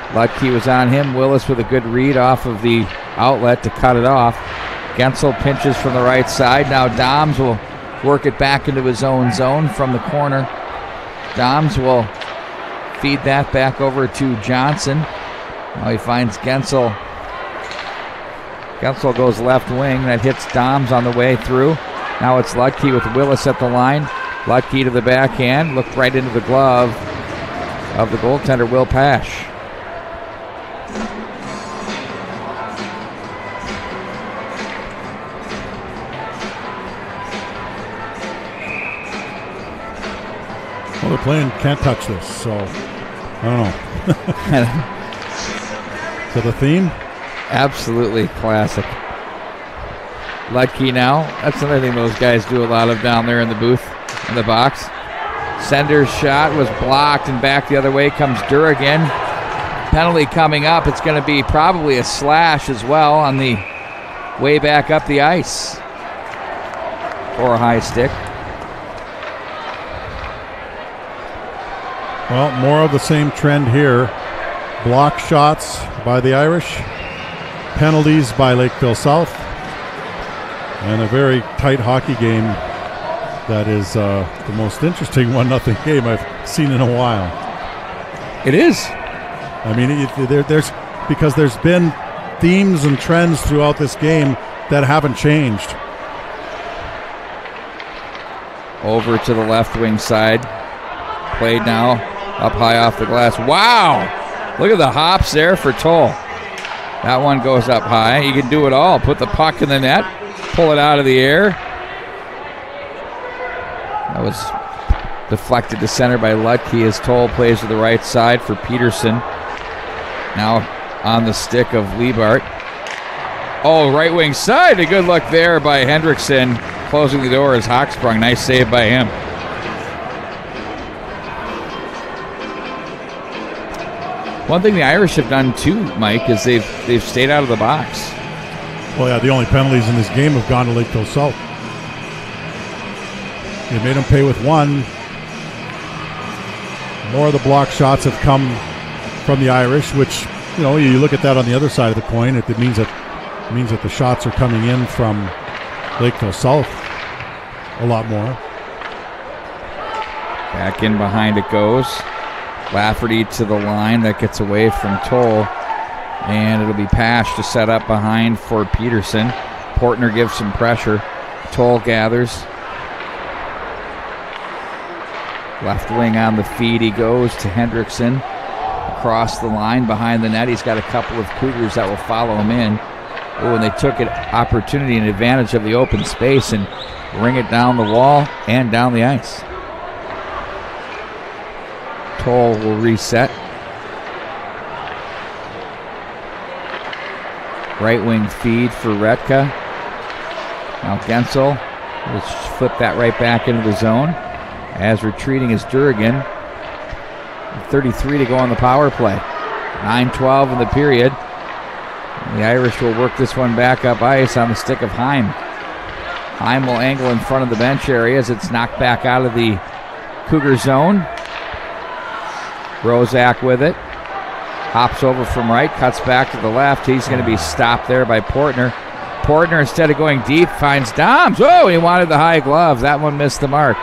Lutke was on him. Willis with a good read off of the outlet to cut it off. Gensel pinches from the right side. Now Doms will work it back into his own zone from the corner. Doms will feed that back over to Johnson. Now he finds Gensel. Gensel goes left wing. That hits Doms on the way through. Now it's Lutke with Willis at the line. Lutke to the backhand. Looked right into the glove of the goaltender, Will Pash. Well, they're playing can't touch this, so I don't know. Is that a theme? Absolutely classic. Lutke now. That's another thing those guys do a lot of down there in the booth, in the box. Sender's shot was blocked, and back the other way comes Durrigan. Penalty coming up. It's going to be probably a slash as well on the way back up the ice. Or a high stick. Well, more of the same trend here. Block shots by the Irish. Penalties by Lakeville South. And a very tight hockey game that is the most interesting 1-0 game I've seen in a while. It is. I mean, because there's been themes and trends throughout this game that haven't changed. Over to the left wing side. played now. Up high off the glass. Wow! Look at the hops there for Toll. That one goes up high. He can do it all. Put the puck in the net. Pull it out of the air. That was deflected to center by Lutke as Toll plays to the right side for Peterson. Now on the stick of Liebart. Oh, right wing side. A good look there by Hendrickson. Closing the door as Hawksprung. Nice save by him. One thing the Irish have done too, Mike, is they've stayed out of the box. Well, yeah, the only penalties in this game have gone to Lakeville South. They made them pay with one. More of the block shots have come from the Irish, which, you know, you look at that on the other side of the coin. It means that the shots are coming in from Lakeville South a lot more. Back in behind it goes. Lafferty to the line. That gets away from Toll. And it'll be Pash to set up behind for Peterson. Portner gives some pressure. Toll gathers. Left wing on the feed. He goes to Hendrickson. Across the line behind the net. He's got a couple of Cougars that will follow him in. Oh, and they took an opportunity and advantage of the open space and ring it down the wall and down the ice. Toll will reset. Right wing feed for Retka. Now Gensel will flip that right back into the zone. As retreating is Durgan. 33 to go on the power play. 9:12 in the period. The Irish will work this one back up ice on the stick of Heim. Heim will angle in front of the bench area as it's knocked back out of the Cougar zone. Rozak with it. Hops over from right, cuts back to the left. He's going to be stopped there by Portner. Portner, instead of going deep, finds Doms. Oh, he wanted the high glove. That one missed the mark.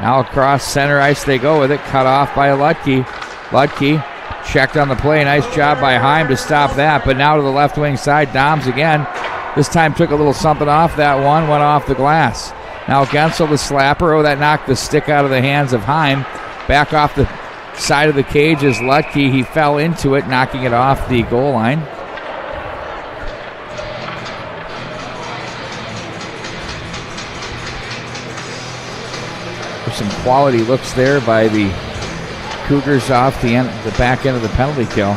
Now across center ice they go with it. Cut off by Lutke. Lutke checked on the play. Nice job by Heim to stop that. But now to the left wing side. Doms again. This time took a little something off that one. Went off the glass. Now Gensel the slapper. Oh, that knocked the stick out of the hands of Heim. Back off the side of the cage is Lutke. He fell into it, knocking it off the goal line. There's some quality looks there by the Cougars off the back end of the penalty kill.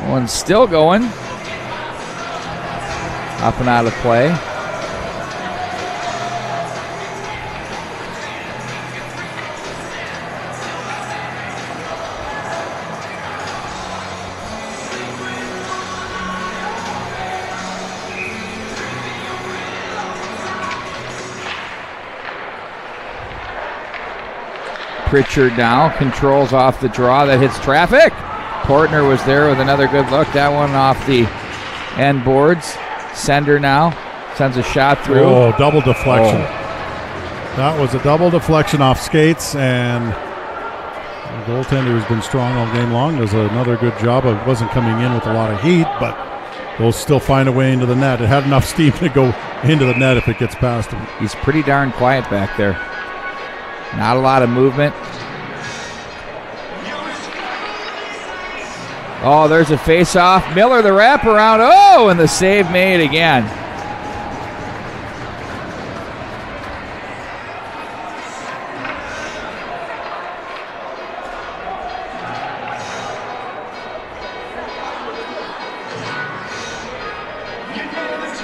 One's still going. Up and out of play. Pritchard now controls off the draw that hits traffic. Portner was there with another good look. That one off the end boards. Sender now sends a shot through. Oh, double deflection. That was a double deflection off skates, and the goaltender has been strong all game long. Does another good job. It wasn't coming in with a lot of heat, but they'll still find a way into the net. It had enough steam to go into the net if it gets past him. He's pretty darn quiet back there. Not a lot of movement. Oh, there's a face-off. Miller, the wraparound. Oh, and the save made again.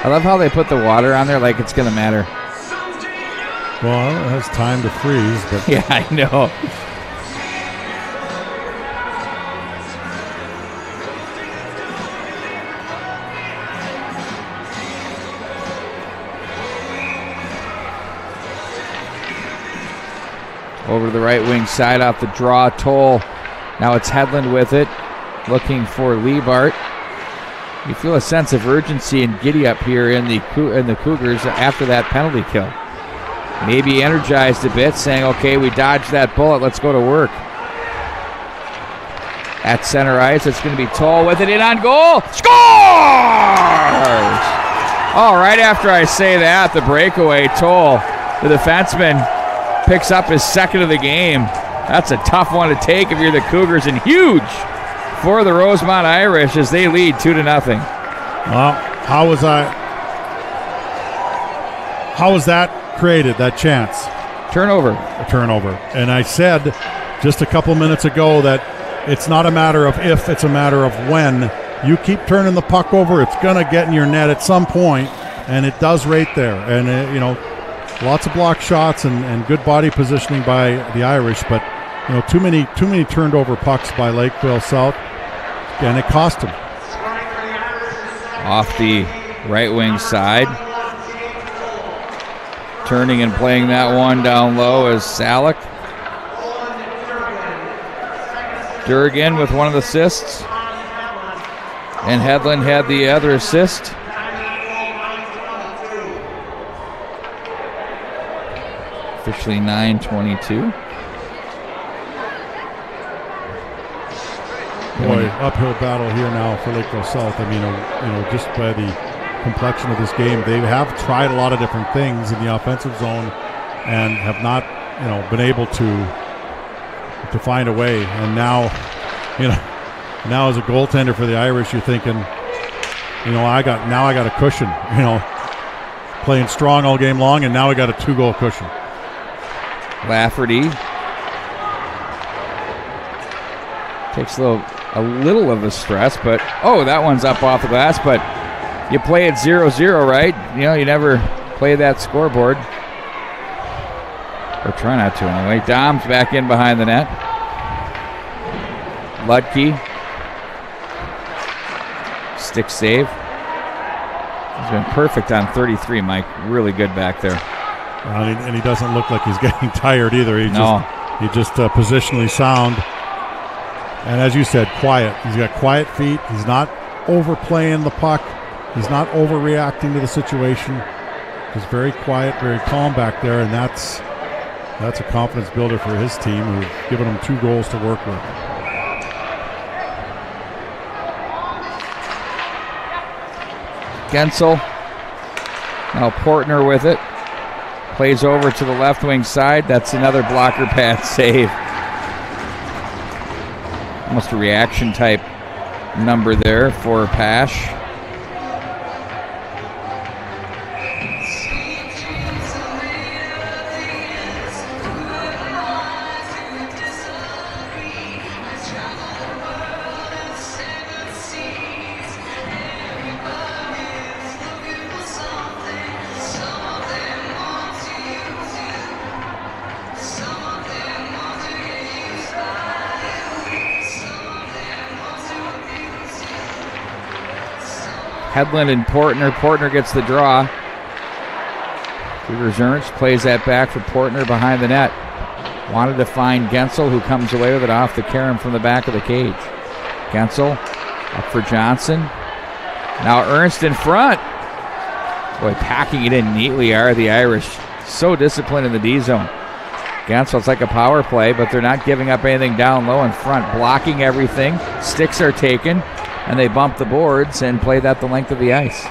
I love how they put the water on there like it's going to matter. Well, it has time to freeze, but yeah, I know. Over to the right wing side off the draw. Toll. Now it's Hedlund with it. Looking for Liebart. You feel a sense of urgency and giddy up here in the Cougars after that penalty kill. Maybe energized a bit, saying, okay, we dodged that bullet. Let's go to work. At center ice, it's going to be Toll with it in on goal. Scores! Oh, right after I say that, the breakaway, Toll, the defenseman, picks up his second of the game. That's a tough one to take if you're the Cougars, and huge for the Rosemount Irish as they lead 2-0. Well, how was that created, that chance? Turnover. A turnover. And I said just a couple minutes ago that it's not a matter of if, it's a matter of when. You keep turning the puck over, it's going to get in your net at some point, and it does right there. And, lots of block shots and good body positioning by the Irish, but, too many turned over pucks by Lakeville South, and it cost them. Off the right wing side. Turning and playing that one down low is Salek. Durgan with one of the assists. And Hedlund had the other assist. Officially 9:22. Boy, uphill battle here now for Lakeville South. I mean, just by the complexion of this game, they have tried a lot of different things in the offensive zone and have not, been able to find a way. And now, now as a goaltender for the Irish, you're thinking, I got a cushion. Playing strong all game long, and now I got a 2-goal cushion. Lafferty takes a little of the stress, but that one's up off the glass. But you play it 0-0, right? You never play that scoreboard, or try not to anyway. Dom's back in behind the net. Ludke, stick save. He's been perfect on 33, Mike. Really good back there. And he doesn't look like he's getting tired either. He's just positionally sound. And as you said, quiet. He's got quiet feet. He's not overplaying the puck. He's not overreacting to the situation. Just very quiet, very calm back there, and that's a confidence builder for his team, who've given him 2 goals to work with. Gensel. Now Portner with it. Plays over to the left wing side. That's another blocker pad save. Almost a reaction type number there for Pash. Hedlund and Portner. Portner gets the draw. Cougars Ernst plays that back for Portner behind the net. Wanted to find Gensel, who comes away with it off the carom from the back of the cage. Gensel up for Johnson. Now Ernst in front. Boy, packing it in neatly are the Irish. So disciplined in the D zone. Gensel, it's like a power play, but they're not giving up anything down low in front. Blocking everything. Sticks are taken. And they bump the boards and play that the length of the ice.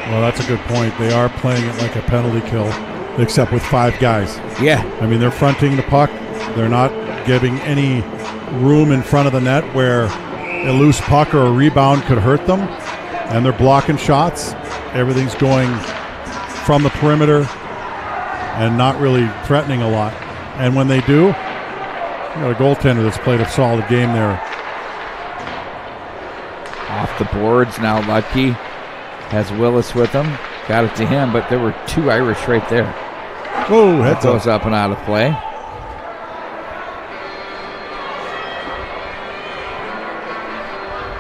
Well, that's a good point. They are playing it like a penalty kill, except with 5 guys. Yeah. I mean, they're fronting the puck. They're not giving any room in front of the net where a loose puck or a rebound could hurt them. And they're blocking shots. Everything's going from the perimeter and not really threatening a lot. And when they do, you got a goaltender that's played a solid game there. Off the boards now. Ludke has Willis with him. Got it to him, but there were 2 Irish right there. Whoa, heads goes up and out of play.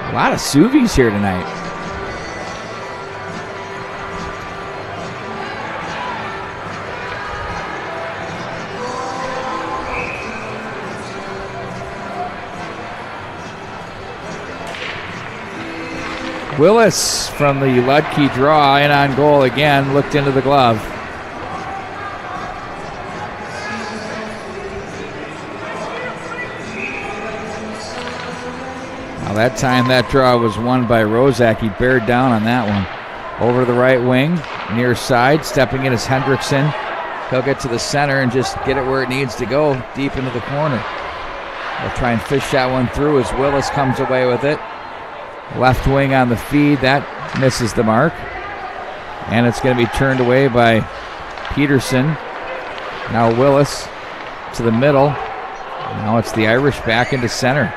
A lot of Suvies here tonight. Willis from the Ludke draw in on goal again, looked into the glove. Now that time that draw was won by Rozak. He bared down on that one. Over to the right wing, near side, stepping in is Hendrickson. He'll get to the center and just get it where it needs to go, deep into the corner. They'll try and fish that one through as Willis comes away with it. Left wing on the feed, that misses the mark. And it's going to be turned away by Peterson. Now Willis to the middle. Now it's the Irish back into center.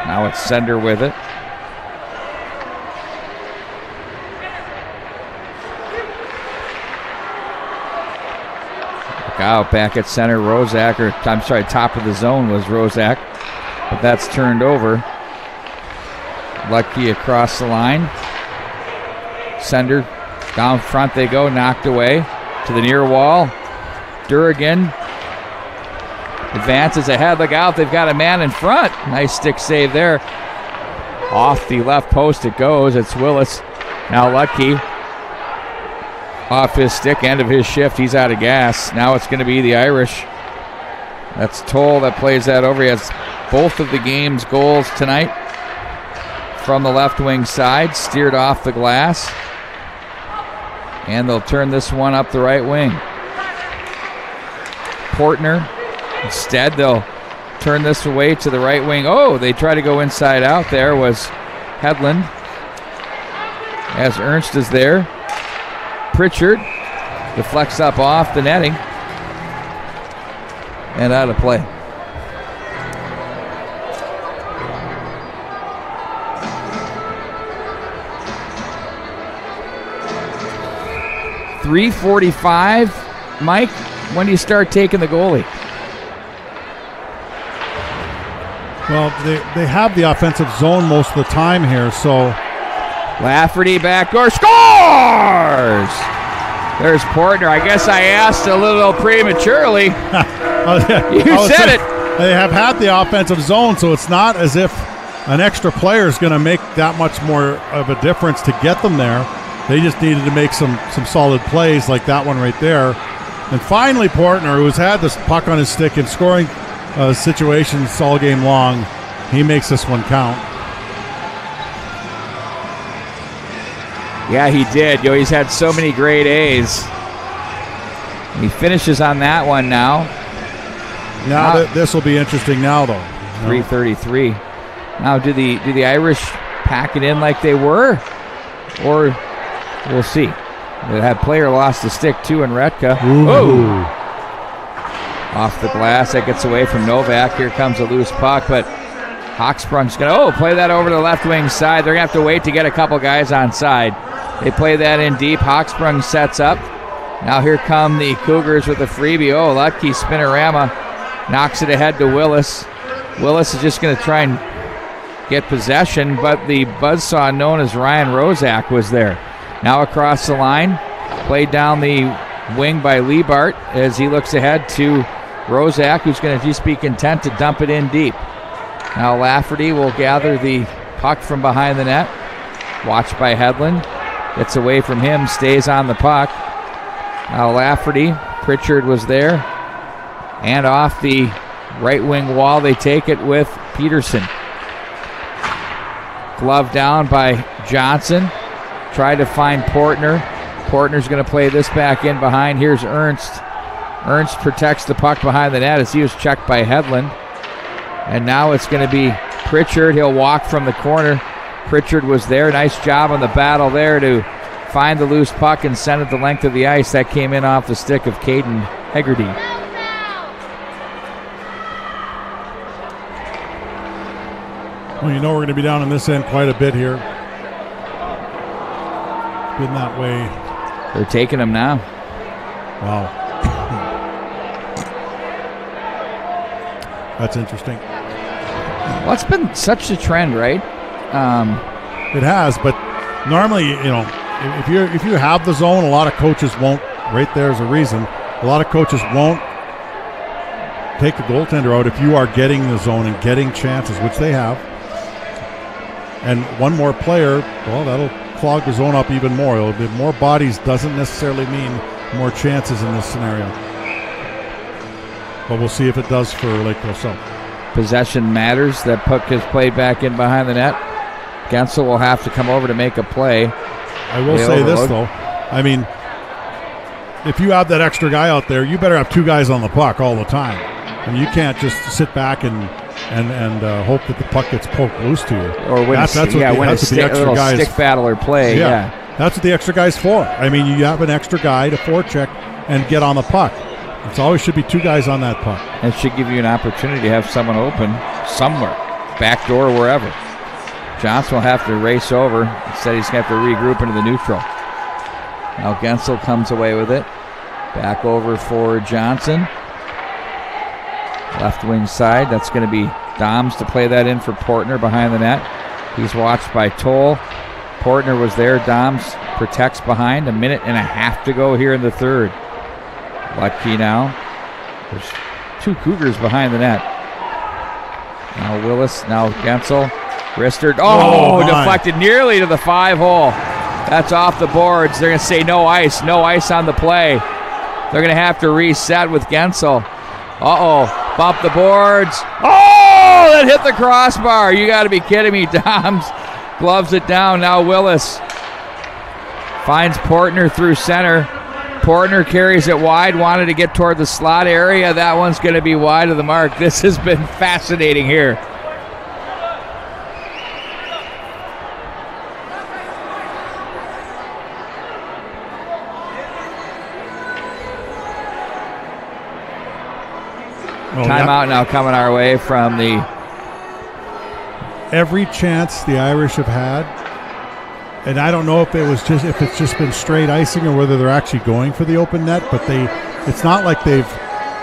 Now it's Sender with it. Look out, back at center, Rozak, top of the zone was Rozak. But that's turned over. Lucky across the line. Sender down front they go, knocked away to the near wall. Durrigan advances ahead. Look out, they've got a man in front. Nice stick save there. Off the left post it goes. It's Willis. Now Lucky off his stick, end of his shift. He's out of gas. Now it's going to be the Irish. That's Toll that plays that over. He has both of the game's goals tonight from the left wing side, steered off the glass, and they'll turn this one up the right wing. Portner, instead they'll turn this away to the right wing. Oh, they try to go inside out. There was Hedlund as Ernst is there. Pritchard deflects up off the netting and out of play. .345, Mike, when do you start taking the goalie? Well, they have the offensive zone most of the time here, so. Lafferty backdoor scores! There's Portner. I guess I asked a little prematurely. You said it. They have had the offensive zone, so it's not as if an extra player is going to make that much more of a difference to get them there. They just needed to make some solid plays like that one right there. And finally, Portner, who's had this puck on his stick in scoring situations all game long, he makes this one count. Yeah, he did. He's had so many great A's. He finishes on that one now. Now this will be interesting now, though. 3:33. Now, do the Irish pack it in like they were, or we'll see. They had player lost the stick too in Retka. Oh! Off the glass, that gets away from Novak. Here comes a loose puck, but Hawksprung's going to play that over to the left wing side. They're going to have to wait to get a couple guys on side. They play that in deep. Hawksprung sets up. Now here come the Cougars with a freebie. Oh, lucky spinorama. Knocks it ahead to Willis. Willis is just going to try and get possession, but the buzzsaw known as Ryan Rozak was there. Now across the line, played down the wing by Liebart as he looks ahead to Rozak, who's going to just be content to dump it in deep. Now Lafferty will gather the puck from behind the net. Watched by Hedlund. Gets away from him, stays on the puck. Now Lafferty, Pritchard was there. And off the right wing wall, they take it with Peterson. Glove down by Johnson. Tried to find Portner. Portner's going to play this back in behind. Here's Ernst. Ernst protects the puck behind the net as he was checked by Hedlund. And now it's going to be Pritchard. He'll walk from the corner. Pritchard was there. Nice job on the battle there to find the loose puck and send it the length of the ice. That came in off the stick of Caden Hegarty. Well, we're going to be down on this end quite a bit here. Been that way. They're taking him now. Wow. That's interesting. Well, it's been such a trend, right? It has, but normally, if you have the zone, a lot of coaches won't. Right there's a reason. A lot of coaches won't take the goaltender out if you are getting the zone and getting chances, which they have. And one more player, well, that'll clog the zone up even more. It'll be more bodies doesn't necessarily mean more chances in this scenario. But we'll see if it does for Lakeville South. Possession matters. That puck is played back in behind the net. Gensel will have to come over to make a play. I will say this, though. I mean, if you have that extra guy out there, you better have two guys on the puck all the time. I mean, you can't just sit back and hope that the puck gets poked loose to you. Or when that's what the extra guys, stick battler play. Yeah, that's what the extra guy's for. I mean, you have an extra guy to forecheck and get on the puck. It's always should be two guys on that puck. It should give you an opportunity to have someone open somewhere, back door, wherever. Johnson will have to race over. Instead, he's going to have to regroup into the neutral. Now Gensel comes away with it. Back over for Johnson. Left wing side. That's going to be Doms to play that in for Portner behind the net. He's watched by Toll. Portner was there. Doms protects behind. 1.5 minutes to go here in the third. Lucky now. There's two Cougars behind the net. Now Willis. Now Gensel. Wristed. Oh, deflected nearly to the 5-hole. That's off the boards. They're going to say no ice. No ice on the play. They're going to have to reset with Gensel. Uh-oh. Bump the boards. Oh, that hit the crossbar. You got to be kidding me. Doms gloves it down. Now Willis finds Portner through center. Portner carries it wide. Wanted to get toward the slot area. That one's going to be wide of the mark. This has been fascinating here. Timeout now coming our way from the... Every chance the Irish have had, and I don't know if it's just been straight icing or whether they're actually going for the open net, but it's not like they've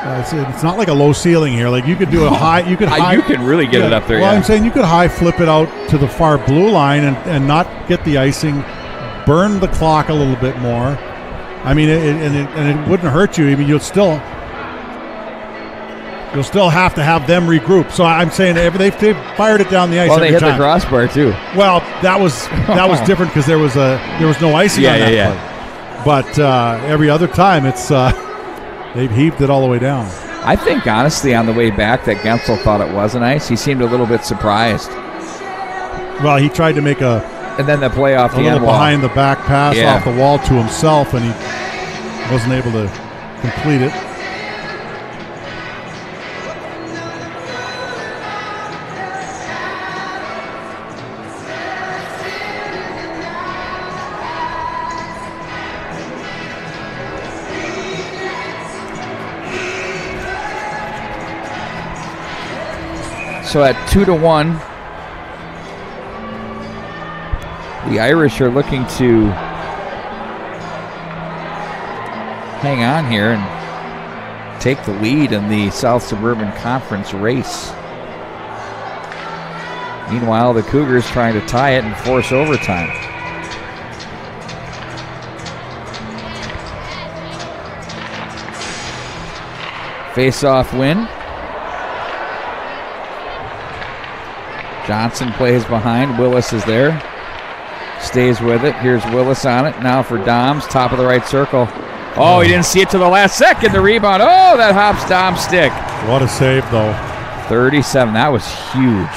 it's not like a low ceiling here. Like you could do a high, you can really get it up there. Well, yeah. I'm saying you could high flip it out to the far blue line and not get the icing, burn the clock a little bit more. I mean, it wouldn't hurt you. I mean, you'll still have to have them regroup. So I'm saying they've fired it down the ice. Well, they hit time. the crossbar too. Well, that was different because there was no icing on that play. But every other time they've heaved it all the way down. I think honestly on the way back that Gensel thought it was an ice. He seemed a little bit surprised. Well, he tried to make and then the play off the end wall. Behind the back pass off the wall to himself, and he wasn't able to complete it. So at 2-1, the Irish are looking to hang on here and take the lead in the South Suburban Conference race. Meanwhile, the Cougars trying to tie it and force overtime. Face-off win. Johnson plays behind. Willis is there. Stays with it. Here's Willis on it. Now for Doms. Top of the right circle. Oh, he didn't see it to the last second. The rebound. Oh, that hops Dom's stick. What a save, though. 37. That was huge.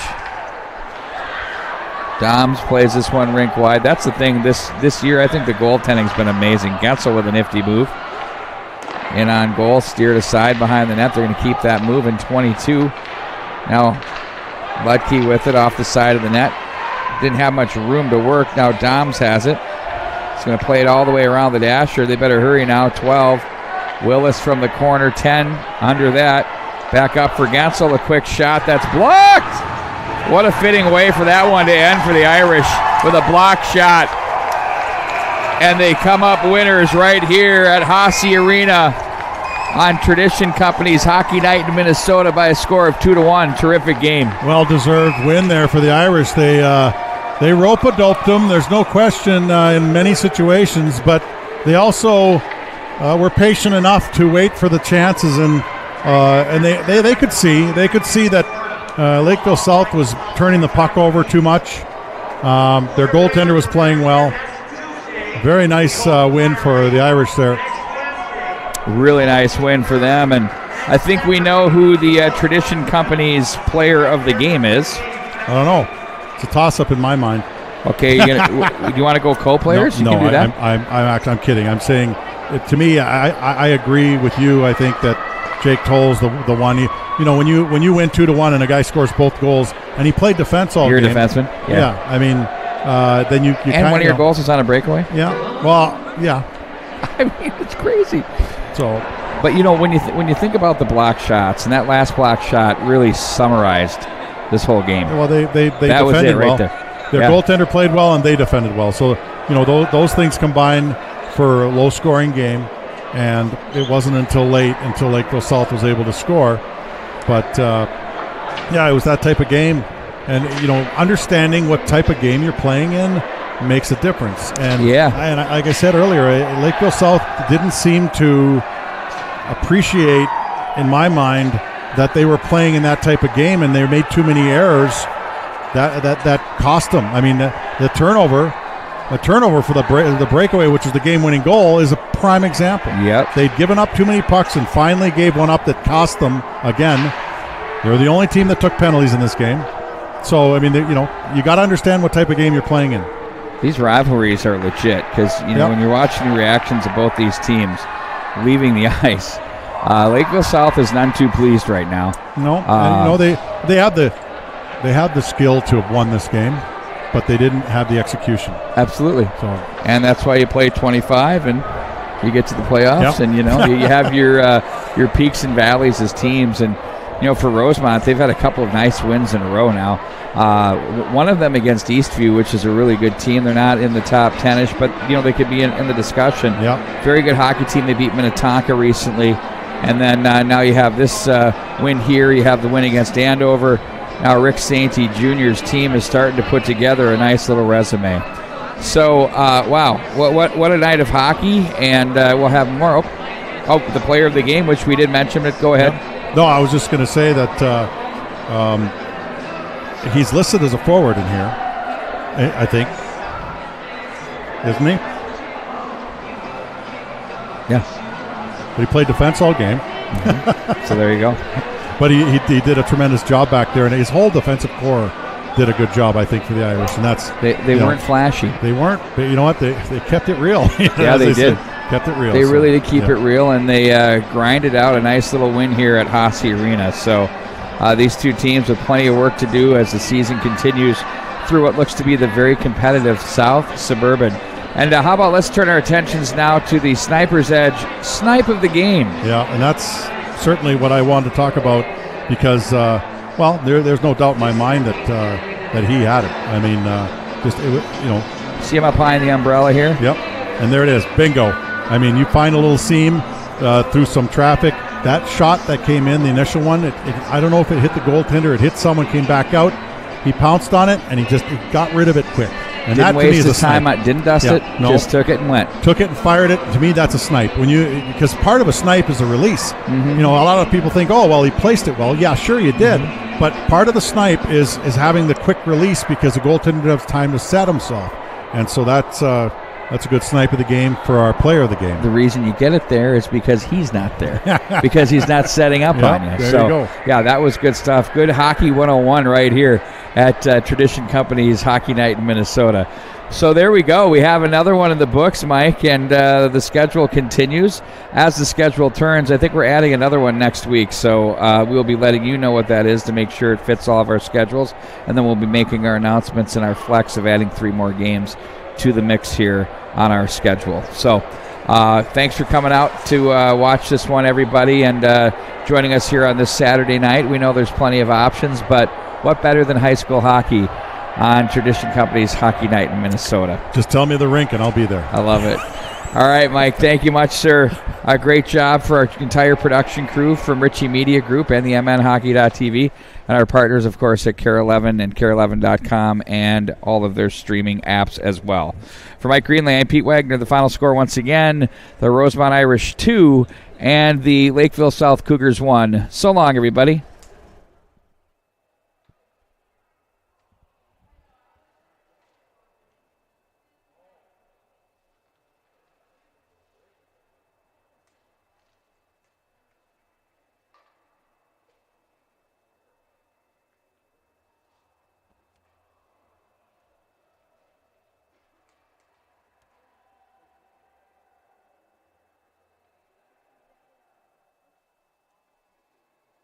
Doms plays this one rink wide. That's the thing. This year, I think the goaltending's been amazing. Gensel with a nifty move. In on goal. Steered aside behind the net. They're going to keep that moving. 22. Now... Ludke with it off the side of the net. Didn't have much room to work. Now Doms has it. He's going to play it all the way around the dasher. They better hurry now. 12. Willis from the corner. 10 under that. Back up for Gensel. A quick shot. That's blocked. What a fitting way for that one to end for the Irish with a block shot. And they come up winners right here at Hasse Arena on Tradition Company's Hockey Night in Minnesota by a score of 2-1. Terrific game. Well-deserved win there for the Irish. They rope-a-doped them, there's no question, in many situations, but they also were patient enough to wait for the chances, and they could see that Lakeville South was turning the puck over too much. Their goaltender was playing well. Very nice win for the Irish there. Really nice win for them, and I think we know who the Tradition Company's player of the game is. I don't know. It's a toss-up in my mind. Okay, do you want to go co-players? No, you can do that. I'm kidding. I'm saying, to me, I agree with you. I think that Jake Toll's the one. When you win 2-1 and a guy scores both goals, and he played defense all You're game. You're a defenseman. Yeah. I mean, then you and one of your goals was on a breakaway. Yeah. Well, yeah. I mean, it's crazy. So, but when you think about the block shots, and that last block shot really summarized this whole game. Well, they that defended was it right well. There. Their goaltender played well, and they defended well. So, those things combined for a low-scoring game, and it wasn't until Lakeville South was able to score. But, it was that type of game. And, understanding what type of game you're playing in makes a difference. And, and like I said earlier, Lakeville South didn't seem to appreciate, in my mind, that they were playing in that type of game, and they made too many errors that cost them. I mean, the turnover for the breakaway, which was the game-winning goal, is a prime example. Yep. They'd given up too many pucks and finally gave one up that cost them again. They were the only team that took penalties in this game. So, I mean, you got to understand what type of game you're playing in. These rivalries are legit because, when you're watching the reactions of both these teams leaving the ice, Lakeville South is none too pleased right now. No, and, they had the skill to have won this game, but they didn't have the execution. Absolutely. So, and that's why you play 25 and you get to the playoffs, and you have your peaks and valleys as teams. And for Rosemount, they've had a couple of nice wins in a row now. One of them against Eastview, which is a really good team. They're not in the top 10-ish, but they could be in the discussion. Yeah. Very good hockey team. They beat Minnetonka recently. And then now you have this win here. You have the win against Andover. Now Rick Sainty Jr.'s team is starting to put together a nice little resume. So, wow, what a night of hockey. And we'll have more. Oh, the player of the game, which we did mention it. Go ahead. Yep. No, I was just going to say that he's listed as a forward in here, I think. Isn't he? Yeah. But he played defense all game. So there you go. But he did a tremendous job back there, and his whole defensive core did a good job, I think, for the Irish. And that's they weren't flashy. They weren't. But you know what? They kept it real. Yeah, they did. Kept it real. They really did keep it real, and they grinded out a nice little win here at Hasse Arena. So these two teams with plenty of work to do as the season continues through what looks to be the very competitive South Suburban. And how about let's turn our attentions now to the Sniper's Edge Snipe of the game. Yeah, and that's certainly what I wanted to talk about because, there's no doubt in my mind that he had it. I mean, See him up high in the umbrella here? Yep, and there it is. Bingo. I mean, you find a little seam through some traffic. That shot that came in, the initial one, I don't know if it hit the goaltender, it hit someone, came back out. He pounced on it, and he got rid of it quick. And didn't that, to me, waste is his a snipe. time. Didn't dust it. No. Just took it and went. Took it and fired it. To me, that's a snipe. Because part of a snipe is a release. Mm-hmm. A lot of people think, oh, well, he placed it well. Yeah, sure, you did. Mm-hmm. But part of the snipe is having the quick release because the goaltender has time to set himself. And so that's a good snipe of the game for our player of the game. The reason you get it there is because he's not there. Because he's not setting up on you. There so, you go. Yeah, that was good stuff. Good Hockey 101 right here at Tradition Company's Hockey Night in Minnesota. So there we go. We have another one in the books, Mike, and the schedule continues. As the schedule turns, I think we're adding another one next week. So we'll be letting you know what that is to make sure it fits all of our schedules. And then we'll be making our announcements and our flex of adding 3 more games to the mix here on our schedule. So thanks for coming out to watch this one, everybody, and joining us here on this Saturday night. We know there's plenty of options, but what better than high school hockey on Tradition Company's Hockey Night in Minnesota? Just tell me the rink and I'll be there. I love it. All right, Mike, thank you much, sir. A great job for our entire production crew from Ritchie Media Group and the MNHockey.tv, and our partners, of course, at Care 11 and Care11.com and all of their streaming apps as well. For Mike Greenley, I'm Pete Wagner. The final score once again, the Rosemount Irish 2 and the Lakeville South Cougars 1. So long, everybody.